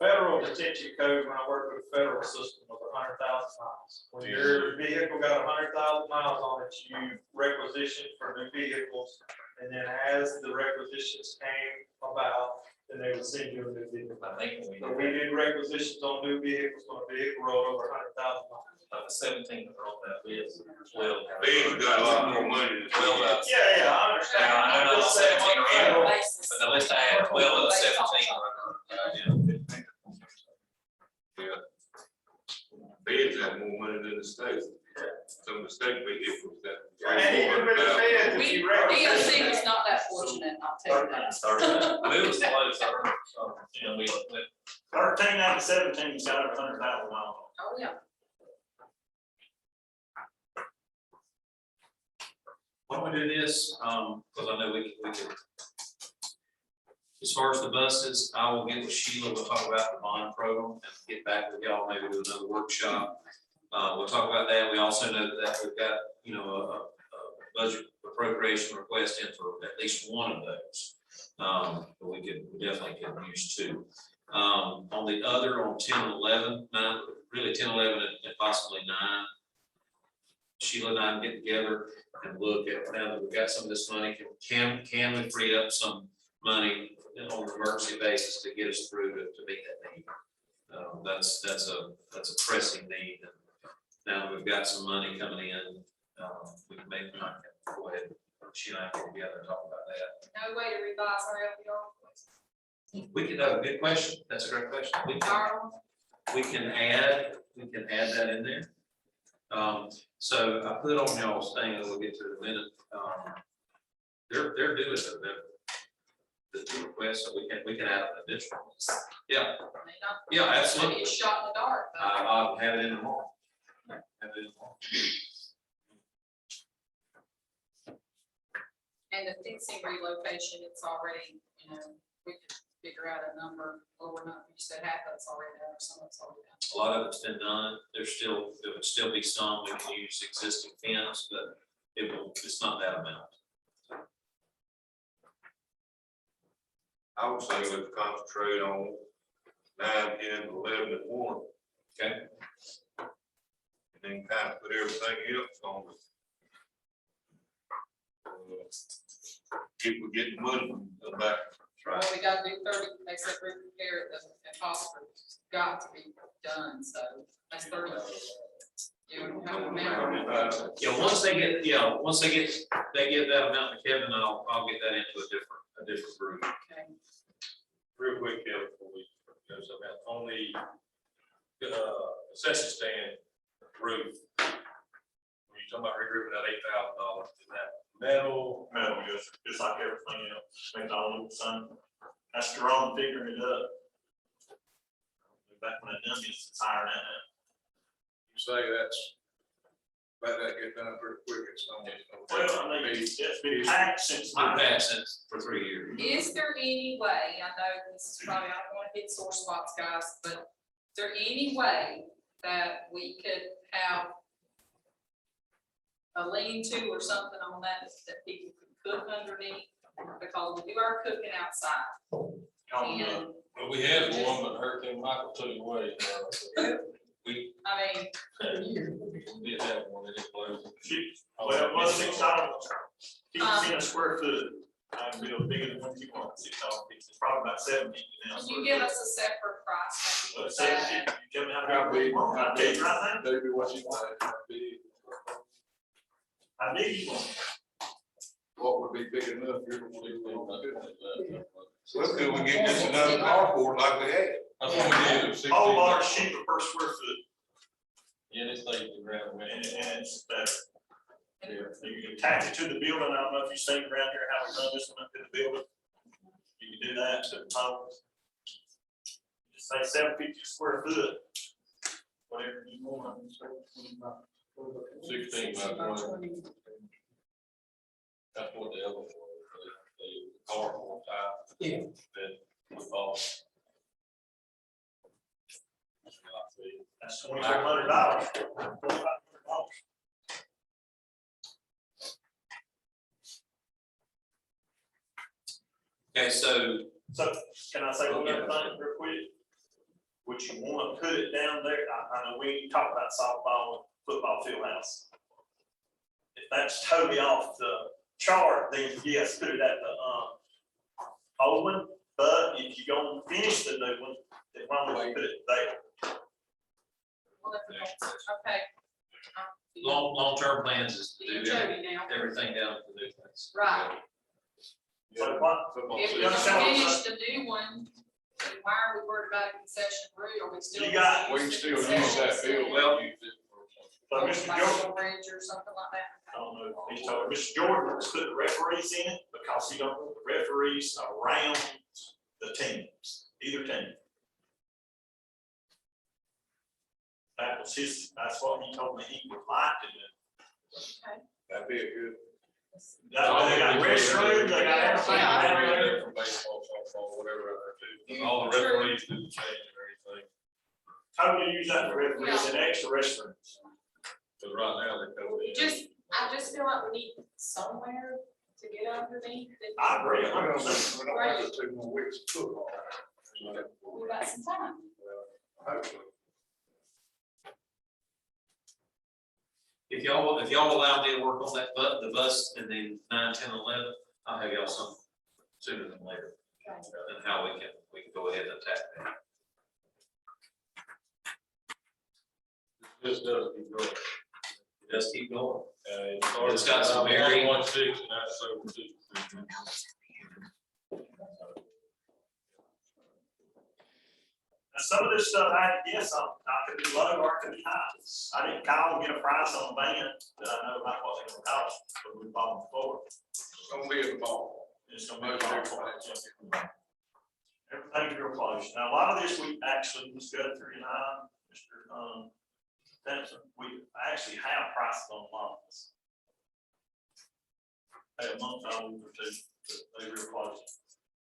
Federal detention code, when I worked with the federal system, was 100,000 miles. When your vehicle got 100,000 miles on it, you requisitioned for new vehicles. And then as the requisitions came about, then they would send you a new vehicle. I think when So we we did requisitions on new vehicles, when a vehicle rolled over 100,000 miles. the 17th on that is 12. Big got a lot more money than 12 out. Yeah, I understand. I know, I'm just saying, no, on the federal- Basis. But the list I had 12 of the 17. Feds have more money than the state. Some of the state vehicles got. And even with the feds, if We, you requisition. DOC was not that fortunate, I'll tell you that. I mean, it was close, so, you know, we went 13 out of 17's got over 100,000 miles. Oh, yeah. Why don't we do this, because I know we can. As far as the buses, I will get with Sheila, we'll talk about the bond program and get back with y'all, maybe do another workshop. We'll talk about that. We also know that we've got, you know, a budget appropriation request in for at least one of those. But we definitely could use 2. On the other, on 10 and 11, 9, really 10, 11, and possibly 9. Sheila and I can get together and look at, now that we've got some of this money, can we free up some money on an emergency basis to get us through to meet that need? That's a pressing need. And now that we've got some money coming in, we can maybe not go ahead, she and I get together and talk about that. No way to revise our LPR. We can, good question. That's a great question. We can add that in there. So I put on y'all's thing, and we'll get to it in a minute. They're doing the request, so we can add an additional. Yeah, yeah, absolutely. Maybe a shot in the dark. I'll have it in tomorrow. Have it in tomorrow. And the fencing relocation, it's already, you know, we could figure out a number, or we're not, you said half that's already done, or some of it's already done. A lot of it's been done. There would still be some we can use existing fence, but it's not that amount. I would say let's concentrate on 9, 10, 11, and 1. Okay. And then kind of put everything else on it. If we get the money, go back. Well, we gotta do 30, they said roof repair at the hospital, it's got to be done, so that's 30. You have an amount. Yeah, once they get that amount to Kevin, I'll get that into a different group. Okay. Real quick, Kevin, before we go something else, on the concession stand roof, when you talking about re-roofing that $8,000, is that metal? Metal, just like everything else, make it all look the same. That's Jerome figuring it up. Back when I done this, it's higher than that. say that's, let that get done pretty quick, it's gonna. Well, I mean, it's been packed since. I've had since for 3 years. Is there any way, I know this is probably, I don't wanna hit sore spots, guys, but is there any way that we could have a lean-to or something on that people could cook underneath? Because we do our cooking outside. And, Well, we had one, but Hurricane Michael took it away. We I mean, did have one, it just closed. Well, it was $6, 50 square foot. I can build bigger than what you want, $6, it's probably about 7 now. can you give us a separate price? But maybe, for 750, that? you tell me how big you want, I'll tell you right now, Maybe what you want, be, how big you want. what would be big enough, you're gonna leave it. Well, could we get just another carport like we had? That's what we did. 16. Whole bar cheaper per square foot, Yeah, this thing is around, man. and it's better. You can attach it to the building, I don't know if you've seen around here how we run this one up to the building. You can do that to the poles. Just say 750 square foot, whatever you want. 16 by 20. That's what the other one, the carport type. Yeah. That we bought. That's $2,400. $2,500. Okay, so So can I say one other thing real quick? Would you want to put it down there? I know we talked about softball and football field house. If that's totally off the chart, then yes, put it at the, old one. But if you're gonna finish the new one, then why don't we put it there? Well, if we don't- Okay. long-term plans is to You do Jody now. everything down to the new place. Right. So what? If we You understand what I'm finish the new one, then why are we worried about a concession route? Are we still? You got- gonna We can use still the use that concession field, stand? well, use it for something. So Mr. Like Jordan, a bridge or something like that? I don't know, he's talking, Mr. Jordan wants to put the referees in it because he don't want the referees around the teams, either team. That was that's what he told me he would like to do. That'd be a good. That way they got restroom, they got everything. Yeah. From baseball, softball, whatever out there too. All the referees do the change and everything. Totally use that for referees and extra restrooms. But right now they go in. I just feel like we need somewhere to get underneath. it. I agree, We don't have 2 more weeks of football. We got some time. Hopefully. If y'all allow me to work on that the bus and then 9, 10, 11, I'll have y'all some sooner than later. Okay. And how we can go ahead and attack that. This does keep going. Just keep going. It's got some very- 1.6 and that's over 2. Now, some of this stuff I had to guess on, I could be low or I could be high. I didn't call and get a price on a van that I know about what they're gonna cost, but we bought them before. It's gonna be in the ball. It's gonna be a ball. Everything's real close. Now, a lot of this we actually discussed through and I, Mr. Benson, we actually have prices on a lot of this. Hey, a month old or two, but they're real close.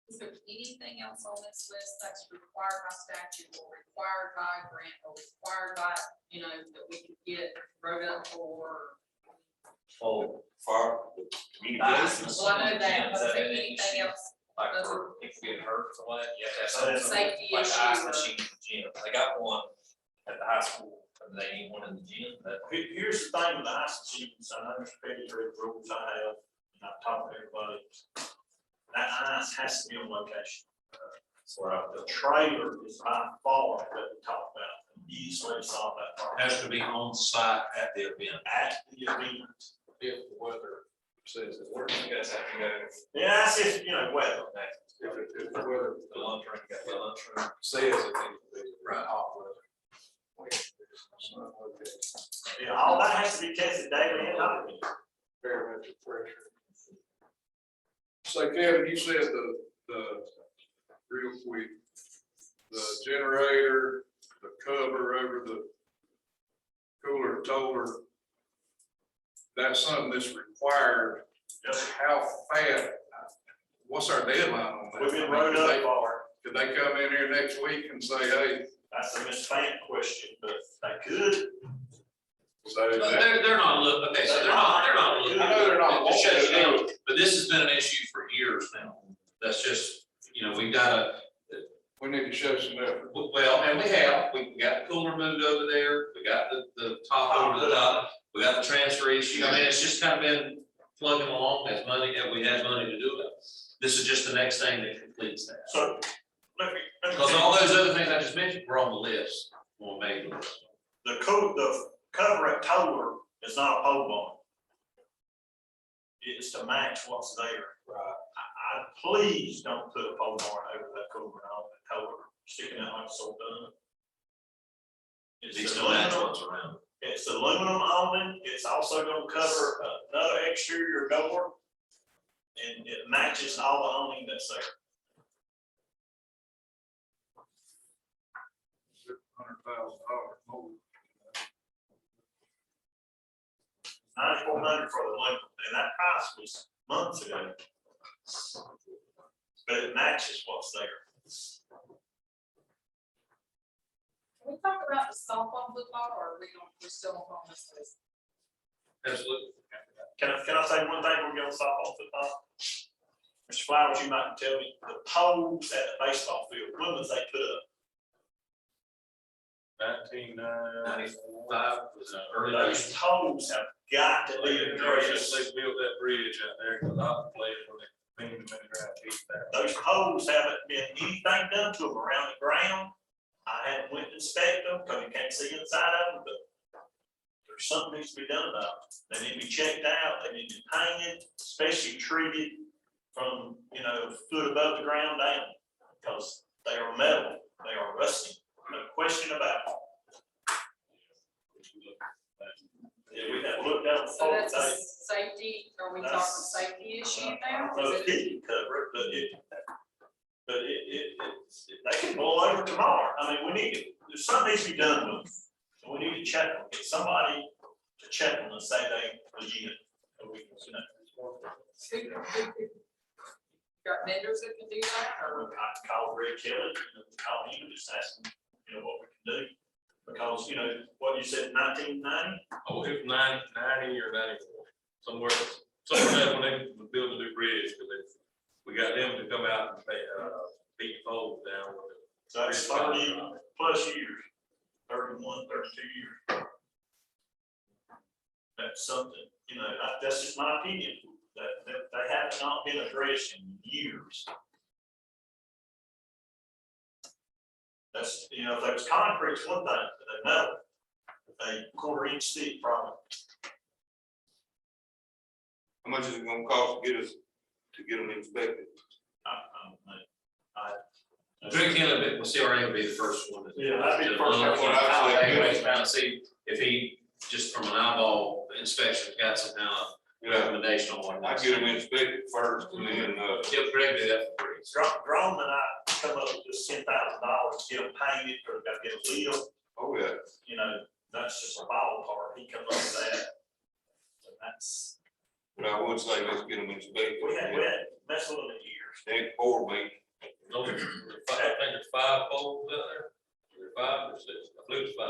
Is there anything else on this list that's required by statute or required by grant or required by, that we can get wrote up for? Oh, far, communications. Well, I know that, but Is is there an anything issue? else? Like for, if you get hurt or what, you have to So have that's something. Safety Like the issue ice or- machine in the gym. They got one at the high school, and they need one in the gym, but Here's the thing with the ice machines, I know Mr. Petty's read the rules I have, and I've talked to everybody. That ice has to be on location. that's where I The feel. trailer is by far that we talked about, the easiest way to solve that problem. Has to be on site at the event. At the event. If the weather says it. Where do you guys have to go? Yeah, that's if, weather. If the weather The lunchroom, you got the lunchroom. says it needs to be right hot weather. Yeah, all that has to be tested daily and nightly. Barometric pressure. So Kevin, you said real quick, the generator, the cover over the cooler, toller. That's something that's required. Yes, How fast, what's our deadline on that? we've been I mean, wrote could up they- for it. Could they come in here next week and say, hey, That's a Miss Fan question, but they could. so But that, they're not looking, okay, so they're not looking. I know they're not To shut wanting you to down, do it. but this has been an issue for years now. That's just, we've gotta, We need to show some effort. well, and we got the cooler moved over there, we got the top over the top, we got the transfer issue. I mean, it's just kind of been plugging along as money, and we have money to do it. This is just the next thing that completes that. So, let me. Because all those other things I just mentioned were on the list, on the list. The cover at Toller is not a pole barn. It's to match what's there. I please don't put a pole barn over that cover on that Toller, sticking out like a sore gun. It needs to match what's around. It's aluminum awning, it's also gonna cover another exterior door. And it matches all the awning that's there. $100,000 more. $9,400 for the aluminum, and that price was months ago. But it matches what's there. Can we talk about the softball football, or are we're still on this list? Absolutely. Can I say one thing we're gonna stop on football? Mr. Flowers, you might tell me, the poles at the baseball field, when was they put up? 1995 was early Those days. poles have got to be They addressed. built that bridge out there, because I played when they cleaned them and ground teeth there. Those poles haven't been anything done to them around the ground. I haven't went and inspected them, because you can't see inside of them, but there's something needs to be done about it. They need to be checked out, they need to be painted, especially treated from, a foot above the ground down, because they are metal, they are rusty, no question about it. Yeah, we have looked at So them that's before, a safety, are we talking That's- safety issue now? well, Is it it- can cover it, they can blow over tomorrow. I mean, we need to, there's something needs to be done with them. So we need to check them, get somebody to check them and say they legit. So we can, Got vendors that can do that, or? I can call Greg Kelly, call him and just ask him, what we can do. Because, what you said, 1990, Oh, it was 90 or 94, somewhere that when they were building a new bridge, because we got them to come out and beat the poles down with it. so that's 30 plus years, 31, 32 years. That's something, that's just my opinion, that they have not been addressed in years. That's, if there was concrete, it's one thing, but they metal, a quarter-inch thick problem. How much is it gonna cost to get them inspected? I don't know. Greg Kelly, CRA will be the first one. Yeah, that'd be the first one. That's what I said. Evaluate, kind of see if he, just from an eyeball inspection, got some kind of recommendation on what. I get them inspected first and then, Yep, Greg do that for free. Drone and I come up with just $10,000 to get them painted, or got to get a wheel, oh yeah, that's just a ballpark, he comes up with that. So that's, but I would say let's get them inspected. we had messed with it years. They board me. No, I think there's 5 poles out there, or 5 or 6, I believe it's 5.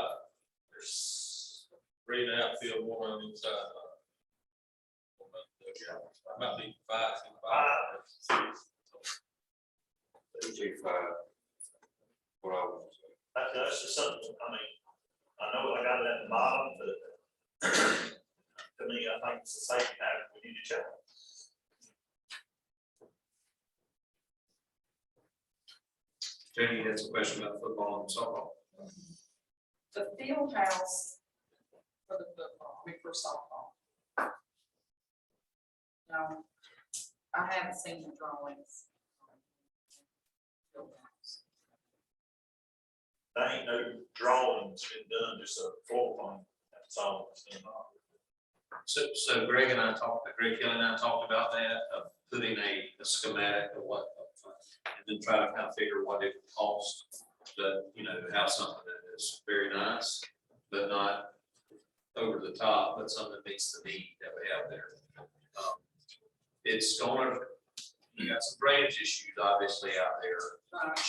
There's 3 in the outfield, 1 on the inside. Might be 5. Usually 5. What I would say. That's just something, I know I got it at the bottom, but to me, I think it's a safety hazard, we need to check. Jamie has a question about football and softball. The field house for the football, for softball. No, I haven't seen the drawings. Field house. There ain't no drawings been done, just a floor plan, that's all it's been. So Greg Kelly and I talked about that, of putting a schematic of what, and then try to kind of figure what it would cost to, have something that is very nice, but not over the top, but something that meets the need that we have there. It's gonna, you got some drainage issues obviously out there,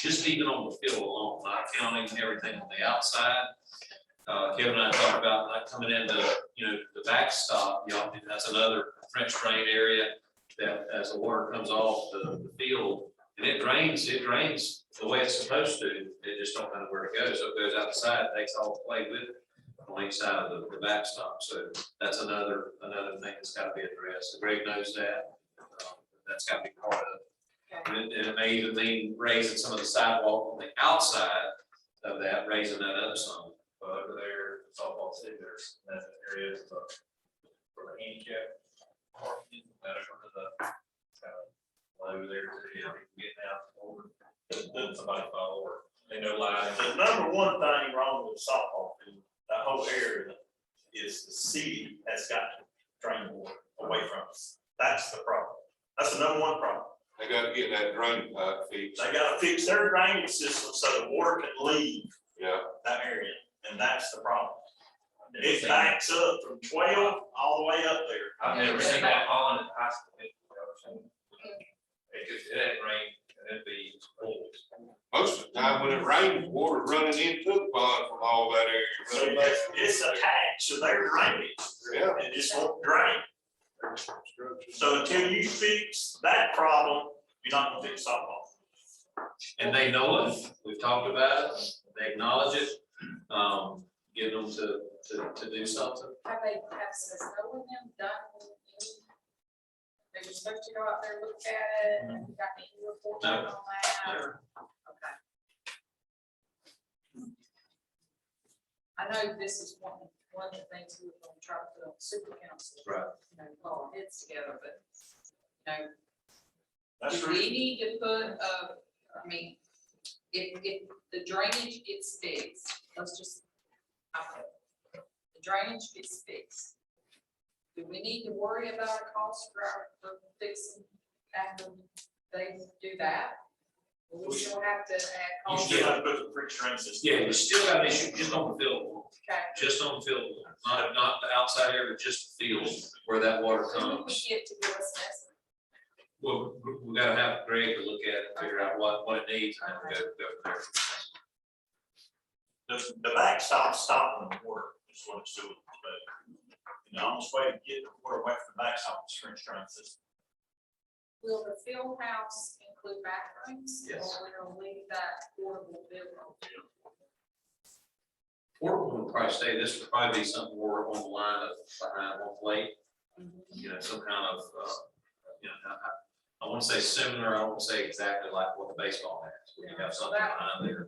just even on the field alone, not counting everything on the outside. Kevin and I talked about not coming into, the backstop, that's another French drain area that as the water comes off the field, and it drains the way it's supposed to, it just don't know where to go, so it goes outside, takes all the play with it on each side of the backstop, so that's another thing that's gotta be addressed. Greg knows that, that's gotta be part of it. And it may even mean raising some of the sidewalk on the outside of that, raising that up some. Over there, softball city, there's that area for the handicap parking, that over the over there, getting out over. Then somebody fall over, they know lighting. The number one thing wrong with softball field, that whole area, is the city has got to drain water away from us. That's the problem. That's the number one problem. They gotta get that drain pipe fixed. They gotta fix their drainage system so the water can leave Yeah, that area, and that's the problem. It backs up from 12 all the way up there. I've never seen that on in high school. It ain't rain, and it'd be cold. most of the time when it rains, water running into the pond from all that So area. it's attached to their drainage. Yeah. It just won't drain. So until you fix that problem, you're not gonna fix softball. And they know it, we've talked about it, they acknowledge it, getting them to do something. Have they, have Snow with them done any? They were supposed to go out there, look at it, and we got any report No. on that? Okay. I know this is one of the things we were gonna try to put on super council. Right. Put our heads together, but, That's do true. we need to put, I mean, if the drainage gets fixed, let's just, the drainage gets fixed. Do we need to worry about a cost for fixing after they do that? Or we still have to add You cost? still have to put the French drain system. Yeah, you still got an issue just on the field, Okay. just on the field, not the outside area, but just the field where that water When do we comes. get to give us an estimate? Well, we gotta have Greg to look at it, figure out what it needs, and then go from there. The backstop stopping the water is what it's doing. But the honest way to get the water away from the backstop is French drain system. Will the field house include bathrooms? Yes. Or will we leave that portable building? Portable would probably stay, this would probably be something more on the line of behind one plate, some kind of, I wouldn't say similar, I won't say exactly like what the baseball has, where you have something behind there.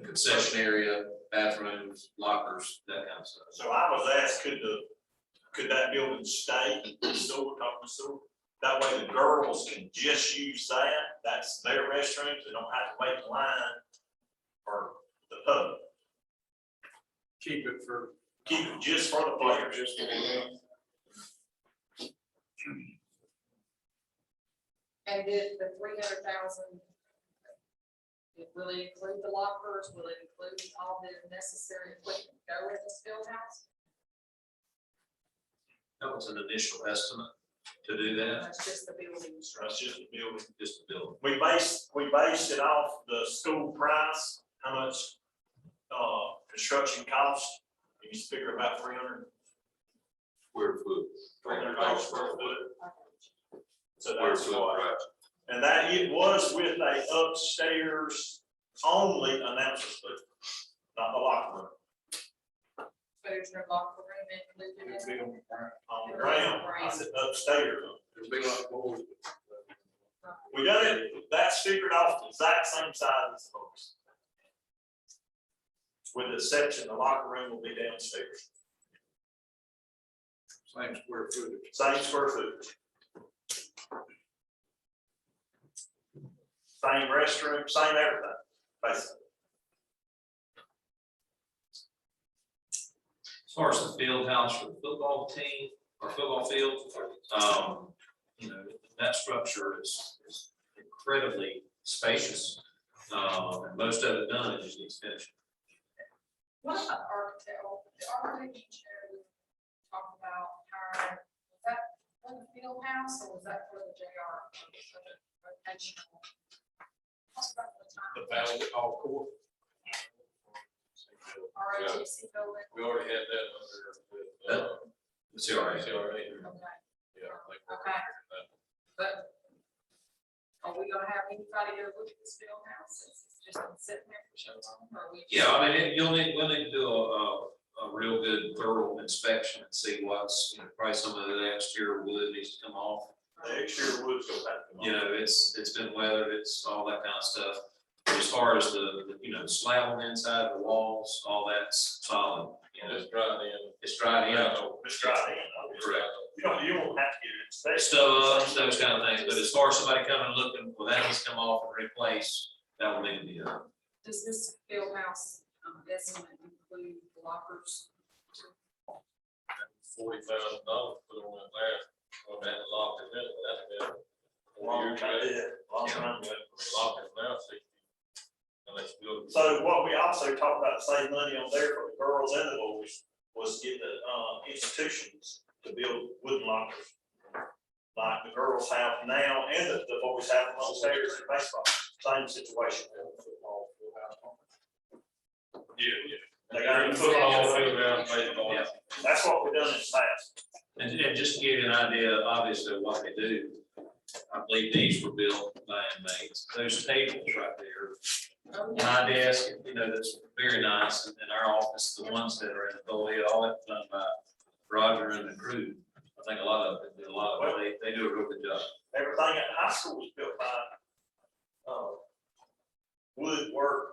Concession area, bathrooms, lockers, that kind of stuff. So I was asked, could that building stay in Sewell, talking to Sewell? That way the girls can just use that, that's their restrooms, they don't have to wait in line for the public. Keep it Just for the players. just for them. And did the 300,000, will it include the lockers? Will it include all the necessary equipment go in this field house? That was an initial estimate to do that, That's just the building That's structure. just the building. just to build. We based it off the school price, how much, construction cost. You figure about 300 Square foot. $300 square foot. So Square that's foot, why. right. And that it was with a upstairs only announcer's booth, not the locker room. So there's no locker room included It'd in be it? on the ground. On the ground, I said upstairs. It'd be like boys. We done it, that's figured off the exact same size as folks. With the exception, the locker room will be downstairs, Same square footage. same square footage. Same restroom, same everything, basically. As far as the field house for the football team or football field, that structure is incredibly spacious. And most of it done, it just needs finishing. What about architect, the architect engineer we talked about, hiring, was that for the field house or was that for the JR? Rotational? What's about the time? The basketball court. ROTC building? We already had that under with, CRA. CRA. Okay, Yeah, I think we're Okay. figuring that. but are we gonna have anybody go look at this field house since it's just been sitting there for so long, or are we? Yeah, I mean, we'll need to do a real good thorough inspection and see what's, you know, probably some of the exterior wood needs to come off. The exterior woods go back. You know, it's been weathered, it's all that kind of stuff. But as far as the, you know, slab on the inside, the walls, all that's solid, you know, It's dried in. it's dried in. It's dried in. Correct. You won't have to get it inspected. Stuff, those kind of things, but as far as somebody coming and looking, well, that needs to come off and replace, that will need to be done. Does this field house, estimate include lockers? $40,000 put on that last, on that lock it in, that's been. Long time, yeah, long time. Lock it now, 60. Unless you go. So what we also talked about to save money on there for the girls and the boys was get the institutions to build wooden lockers. Like the girls have now and the boys have upstairs in baseball, same situation. Yeah. They got to put Football, on, field around, baseball. Yeah. that's what we've done in the past. And just to give you an idea, obviously, of what they do, I believe these were built by inmates, those tables right there, my desk, you know, that's very nice, and in our office, the ones that are in the building, all that's done by Roger and the crew. I think a lot of it, they do a real good job. Everything at the high school was built by woodwork,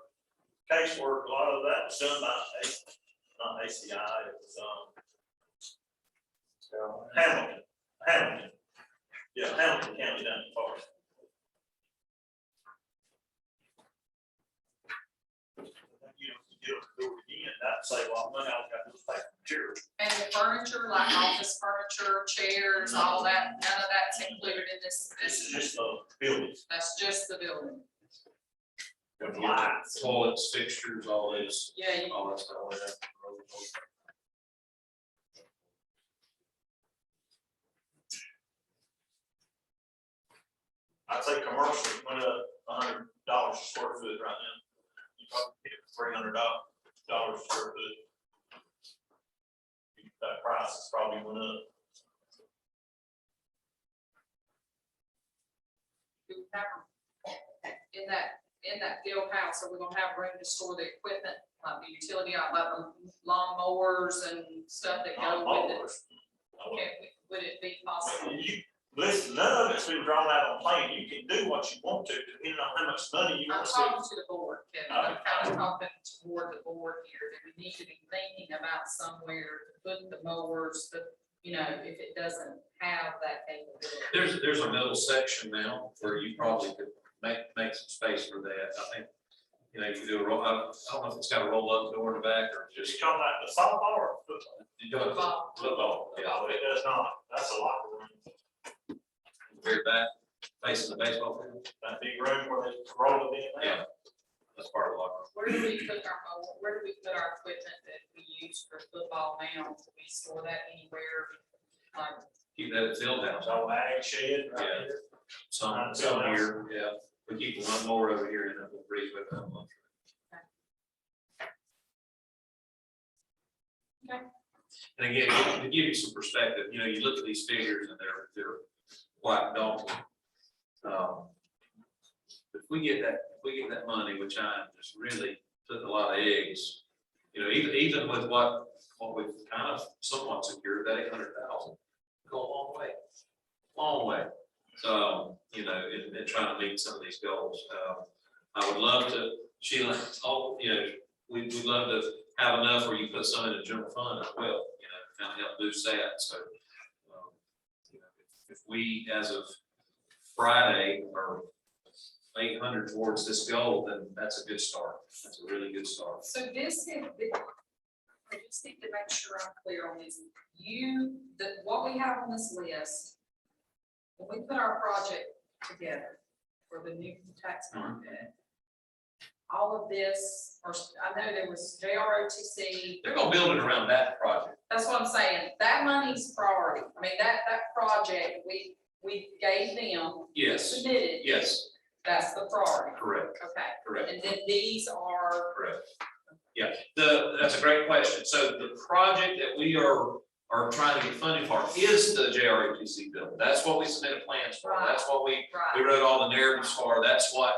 casework, a lot of that was done by, not ACI, it was, Hamilton. Yeah, Hamilton County done it for us. You know, you get them to do it again, that'd save a lot of money, I've got to pay for material. And the furniture, like office furniture, chairs, all that, none of that's included in this, This is just the buildings. that's just the building. With lights. Toilets, fixtures, all this, Yeah, you, all that stuff. I'd say commercial went up $100 a square foot right now. You probably get $300 a square foot. That price has probably went up. in that field house, are we gonna have room to store the equipment, like the utility, like the lawn mowers and stuff that go with it? Would it be possible? Listen, none of it's been drawn out on plan. You can do what you want to, depending on how much money you I'm want to spend. talking to the board, Kevin, I'm kind of talking toward the board here, that we need to be thinking about somewhere to put the mowers, you know, if it doesn't have that capability. There's a middle section now where you probably could make some space for that. I think, you know, you could do a roll, I don't know if it's got a roll up door in the back or Just just. talking about the softball or football? You do it football, yeah, No, it does not. That's a locker room. very back, facing the baseball field. That big room where they roll it in. Yeah. That's part of the locker room. Where do we put our mower, where do we put our equipment that we use for football now? Do we store that anywhere? Like, Keep that at field house. So ag shed right Yeah. here. Some here, yeah. We keep one more over here and then we'll breathe with them. Okay. And again, to give you some perspective, you know, you look at these figures and they're quite daunting. If we get that money, which I just really took a lot of eggs, you know, even with what we've kind of somewhat secured, that 800,000, go a long way. So, you know, in trying to meet some of these goals, I would love to, Sheila, you know, we'd love to have enough where you put some in the general fund as well, you know, kind of help boost that. So, you know, if we, as of Friday, are 800 towards this goal, then that's a good start. That's a really good start. so this is, I just need to make sure I'm clear on this. What we have on this list, when we put our project together for the new tax fund bid, all of this, or I know there was JROTC. They're gonna build it around that project. That's what I'm saying. That money's priority. I mean, that project, we gave them, Yes, submitted, yes, that's the priority. correct, Okay. correct. And then these are, Correct. Yeah, that's a great question. So the project that we are trying to get funding for is the JROTC building. That's what we submitted plans for. That's what we right, wrote all the narratives for. That's what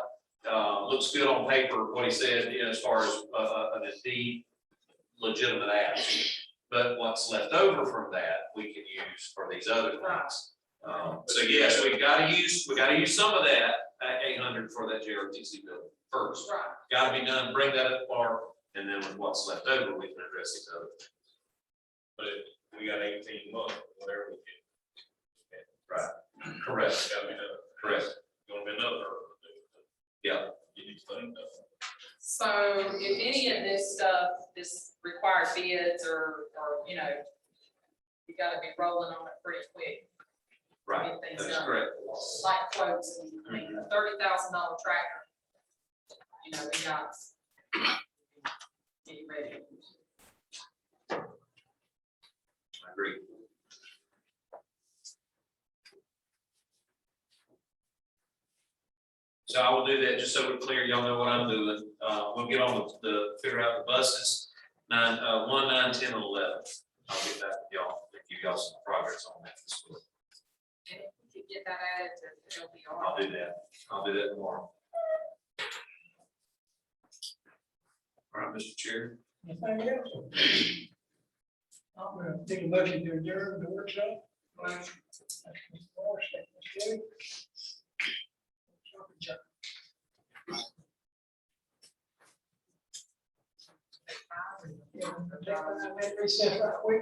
looks good on paper, what he said, you know, as far as an indeed legitimate ask. But what's left over from that, we can use for these other things. So yes, we gotta use some of that at 800 for that JROTC building first. right. Gotta be done, bring that up far, and then with what's left over, we can address these other. But we got 18 months, whatever we get. Right. Correct, Gotta be done. correct. Gonna be another. Yeah. You need to think that. So if any of this stuff, this required bids or, you know, you gotta be rolling on it pretty quick. Right, Get things that's done. correct. Like quotes, and I mean, a $30,000 tractor. You know, we got. Get ready. I agree. So I will do that, just so we're clear, y'all know what I'm doing. We'll get on figure out the buses, 1, 9, 10, and 11. I'll get that with y'all, and give y'all some progress on that this week. And if we could get that added to LPR. I'll do that. I'll do that tomorrow. All right, Mr. Chair. Anything else? I'm gonna take a motion to adjourn the workshop. Yeah, recess right quick.